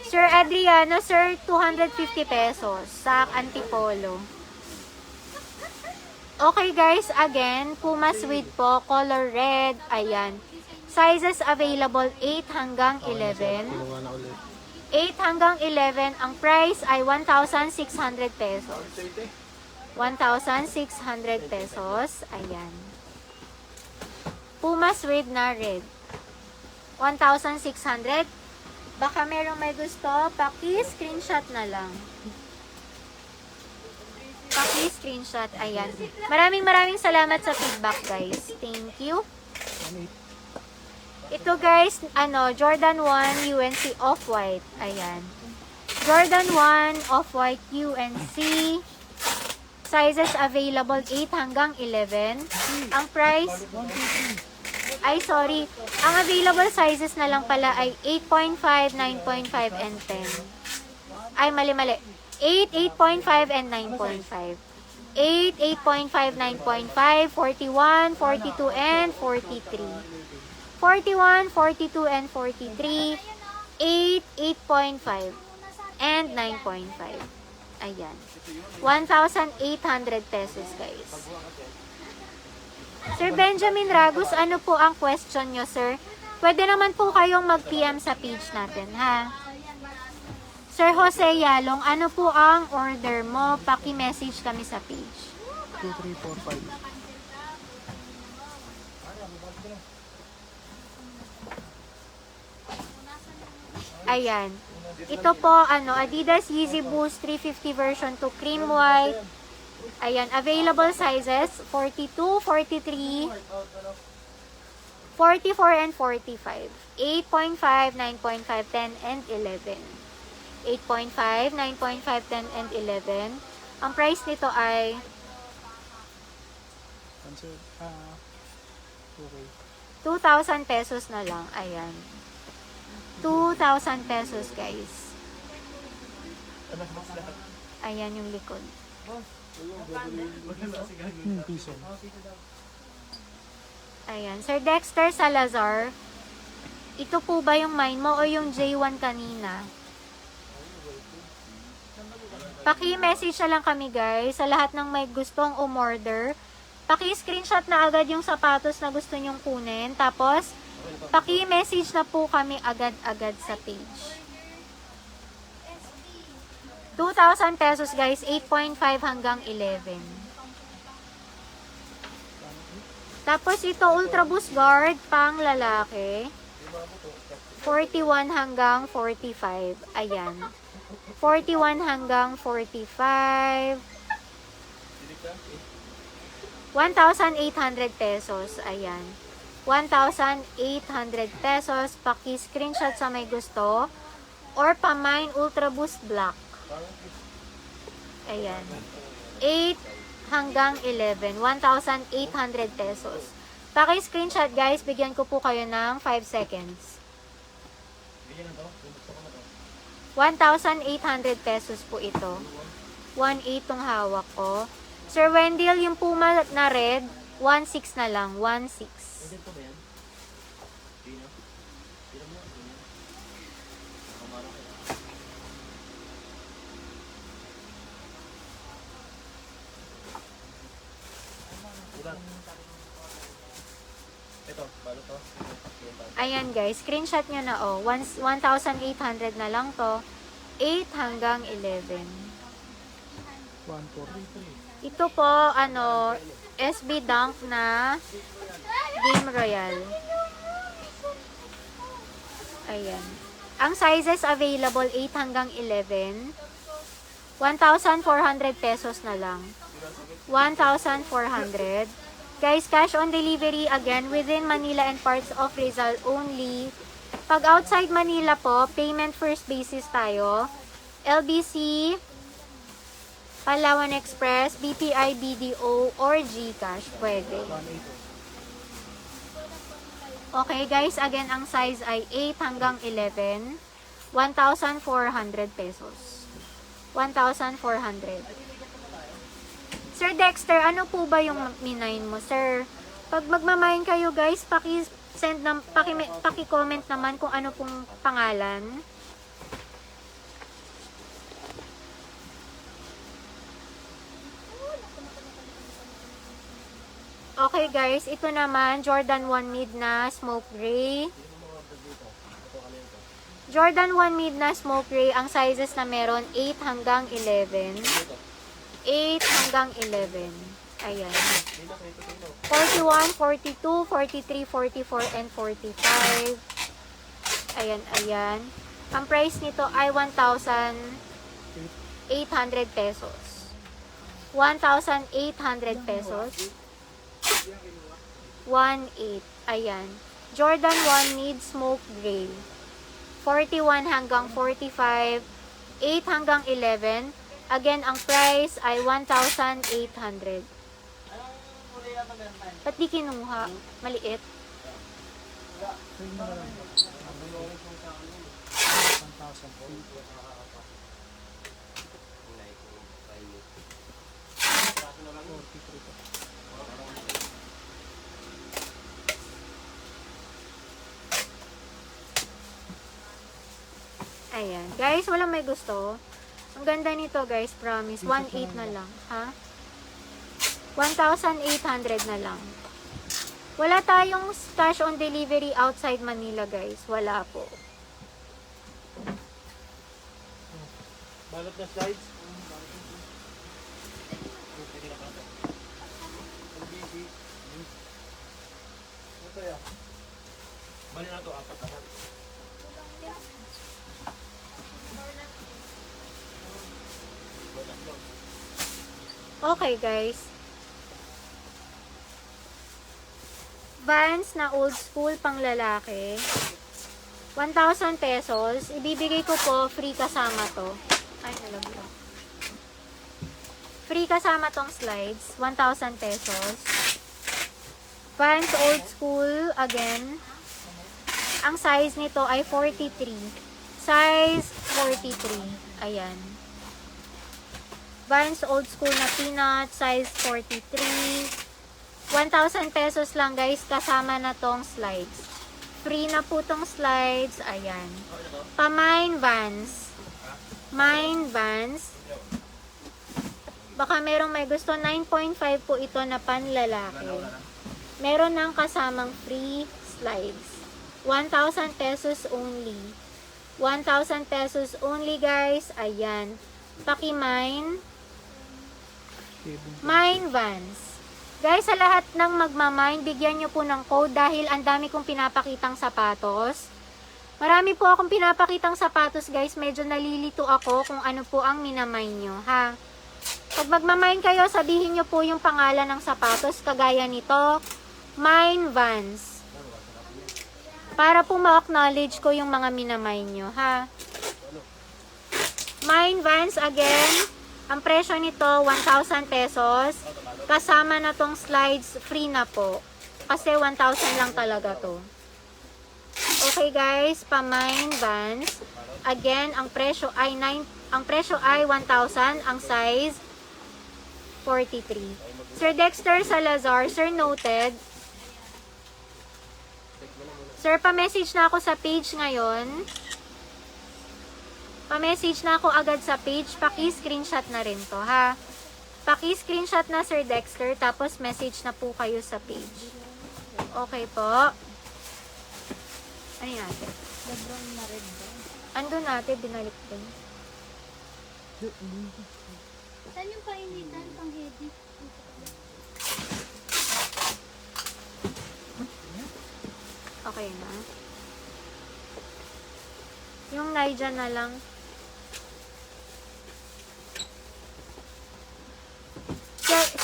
Sir Adriano, sir, 250 pesos sa Antipolo. Okay guys, again, Puma Suede po, color red, ayan. Sizes available 8 hanggang 11. 8 hanggang 11, ang price ay 1,600 pesos. 1,600 pesos, ayan. Puma Suede na red. 1,600. Baka merong may gusto, paki-screenshot na lang. Paki-screenshot, ayan. Maraming salamat sa feedback, guys. Thank you. Ito, guys, Jordan 1 UNC Off-White. Ayan. Jordan 1 Off-White UNC. Sizes available 8 hanggang 11. Ang price, ang available sizes na lang pala ay 8.5, 9.5, and 10. Ay, mali. 8, 8.5, and 9.5. 8, 8.5, 9.5, 41, 42, and 43. 41, 42, and 43. 8, 8.5, and 9.5. Ayan. 1,800 pesos, guys. Sir Benjamin Ragus, ano po ang question nyo, sir? Pwede naman po kayong mag-PM sa page natin, ha? Sir Jose Yalong, ano po ang order mo? Paki-message kami sa page. 2, 3, 4, 5. Ayan. Ito po, Adidas Yeezy Boost 350 version 2 cream white. Ayan, available sizes 42, 43, 44, and 45. 8.5, 9.5, 10, and 11. 8.5, 9.5, 10, and 11. Ang price nito ay Okay. 2,000 pesos na lang. Ayan. 2,000 pesos, guys. Ayan yung likod. Piso. Ayan. Sir Dexter Salazar, ito po ba yung mine mo o yung J1 kanina? Paki-message na lang kami guys sa lahat ng may gustong umorder. Paki-screenshot na agad yung sapatos na gusto nyong kunin. Tapos, paki-message na po kami agad-agad sa page. 2,000 pesos guys, 8.5 hanggang 11. Tapos ito Ultra Boost Guard pang lalaki. 41 hanggang 45. Ayan. 41 hanggang 45. 1,800 pesos. Ayan. 1,800 pesos. Paki-screenshot sa may gusto. Or pa-mine Ultra Boost Black. Ayan. 8 hanggang 11. 1,800 pesos. Paki-screenshot guys. Bigyan ko po kayo ng 5 seconds. 1,800 pesos po ito. 1,800 tong hawak ko. Sir Wendell, yung Puma na red, 1,600 na lang. 1,600. Ito, balo to. Ayan guys, screenshot nyo na oh. 1,800 na lang to. 8 hanggang 11. 1,433. Ito po, SB Dunk na Game Royal. Ayan. Ang sizes available, 8 hanggang 11. 1,400 pesos na lang. 1,400. Guys, cash on delivery again within Manila and parts of Rizal only. Pag outside Manila po, payment first basis tayo. LBC, Palawan Express, BPI, BDO, or GCash. Pwede. Okay guys, again ang size ay 8 hanggang 11. 1,400 pesos. 1,400. Sir Dexter, ano po ba yung minayin mo, sir? Pag magmamayin kayo, guys, paki-comment naman kung ano pong pangalan. Okay, guys, ito naman, Jordan 1 mid na smoke gray. Jordan 1 mid na smoke gray, ang sizes na meron 8 hanggang 11. 8 hanggang 11. Ayan. 41, 42, 43, 44, and 45. Ayan, ayan. Ang price nito ay 1,800 pesos. 1,800 pesos. 1,800. Ayan. Jordan 1 mid smoke gray. 41 hanggang 45. 8 hanggang 11. Again, ang price ay 1,800. Ba't di kinuha? Maliit. Ayan. Guys, walang may gusto. Ang ganda nito guys, promise. 1,800 na lang. Ha? 1,800 na lang. Wala tayong cash on delivery outside Manila guys. Wala po. Balot na slides. Bali na to, apat na. Okay guys. Vans na old school pang lalaki. 1,000 pesos. Ibibigay ko po free kasama to. Ay, nalaglag. Free kasama tong slides. 1,000 pesos. Vans old school again. Ang size nito ay 43. Size 43. Ayan. Vans old school na peanut, size 43. 1,000 pesos lang guys, kasama na tong slides. Free na po tong slides. Ayan. Pa-Mine Vans. Mine Vans. Baka merong may gusto. 9.5 po ito na panlalaki. Meron ng kasamang free slides. 1,000 pesos only. 1,000 pesos only guys. Ayan. Paki-Mine. Mine Vans. Guys, sa lahat ng magmamine, bigyan nyo po ng code dahil ang dami kong pinapakitang sapatos. Marami po akong pinapakitang sapatos guys. Medyo nalilito ako kung ano po ang minamine nyo, ha? Pag magmamine kayo, sabihin nyo po yung pangalan ng sapatos. Kagaya nito, Mine Vans. Para po ma-acknowledge ko yung mga minamine nyo, ha? Mine Vans again. Ang presyo nito, 1,000 pesos. Kasama na tong slides, free na po. Kasi 1,000 lang talaga to. Okay guys, pa-Mine Vans. Again, ang presyo ay 1,000, ang size 43. Sir Dexter Salazar, sir noted. Sir, pa-message na ako sa page ngayon. Pa-message na ako agad sa page. Paki-screenshot na rin to, ha? Paki-screenshot na Sir Dexter, tapos message na po kayo sa page. Okay po. Ano natin? Lebron na red ba? Andun natin, binalik din. Saan yung painitan pang heavy? Okay na. Yung Naija na lang.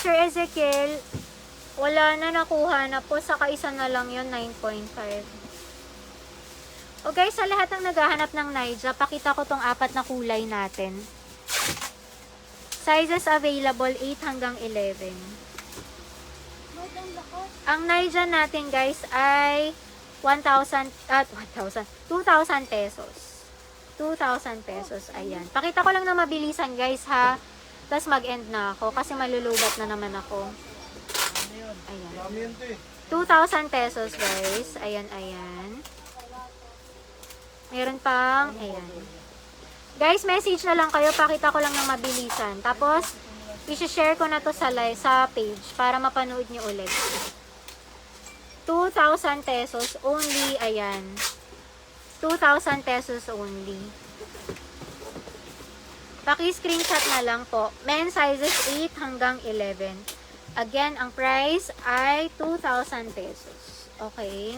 Sir Ezekiel, wala na, nakuha na po. Saka isa na lang yun, 9.5. O guys, sa lahat ng naghahanap ng Naija, pakita ko tong 4 na kulay natin. Sizes available, 8 hanggang 11. Ang Naija natin guys ay 2,000 pesos. 2,000 pesos, ayan. Pakita ko lang na mabilisan guys ha. Tapos mag-end na ako kasi malulubat na naman ako. Ayan. 2,000 pesos guys. Ayan, ayan. Meron pang, ayan. Guys, message na lang kayo. Pakita ko lang na mabilisan. Tapos, i-share ko na to sa page para mapanood nyo ulit. 2,000 pesos only. Ayan. 2,000 pesos only. Paki-screenshot na lang po. Men sizes 8 hanggang 11. Again, ang price ay 2,000 pesos. Okay?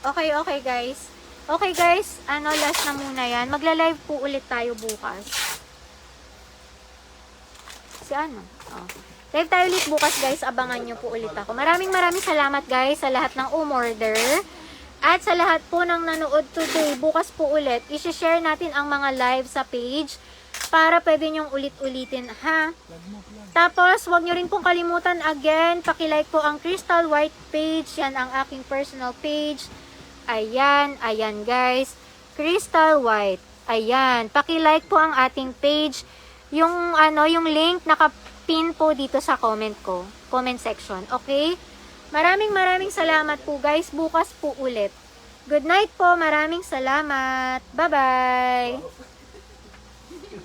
Okay guys. Okay guys, last na muna yan. Magla-live po ulit tayo bukas. Live tayo ulit bukas guys. Abangan nyo po ulit ako. Maraming salamat guys sa lahat ng umorder. At sa lahat po ng nanood today, bukas po ulit, i-share natin ang mga live sa page para pwede nyong ulit-ulitin, ha? Tapos, huwag nyo rin pong kalimutan, again, paki-like po ang Crystal White page. Yan ang aking personal page. Ayan, ayan guys. Crystal White. Ayan, paki-like po ang ating page. Yung link naka-pin po dito sa comment section. Okay? Maraming salamat po guys. Bukas po ulit. Good night po. Maraming salamat. Bye-bye.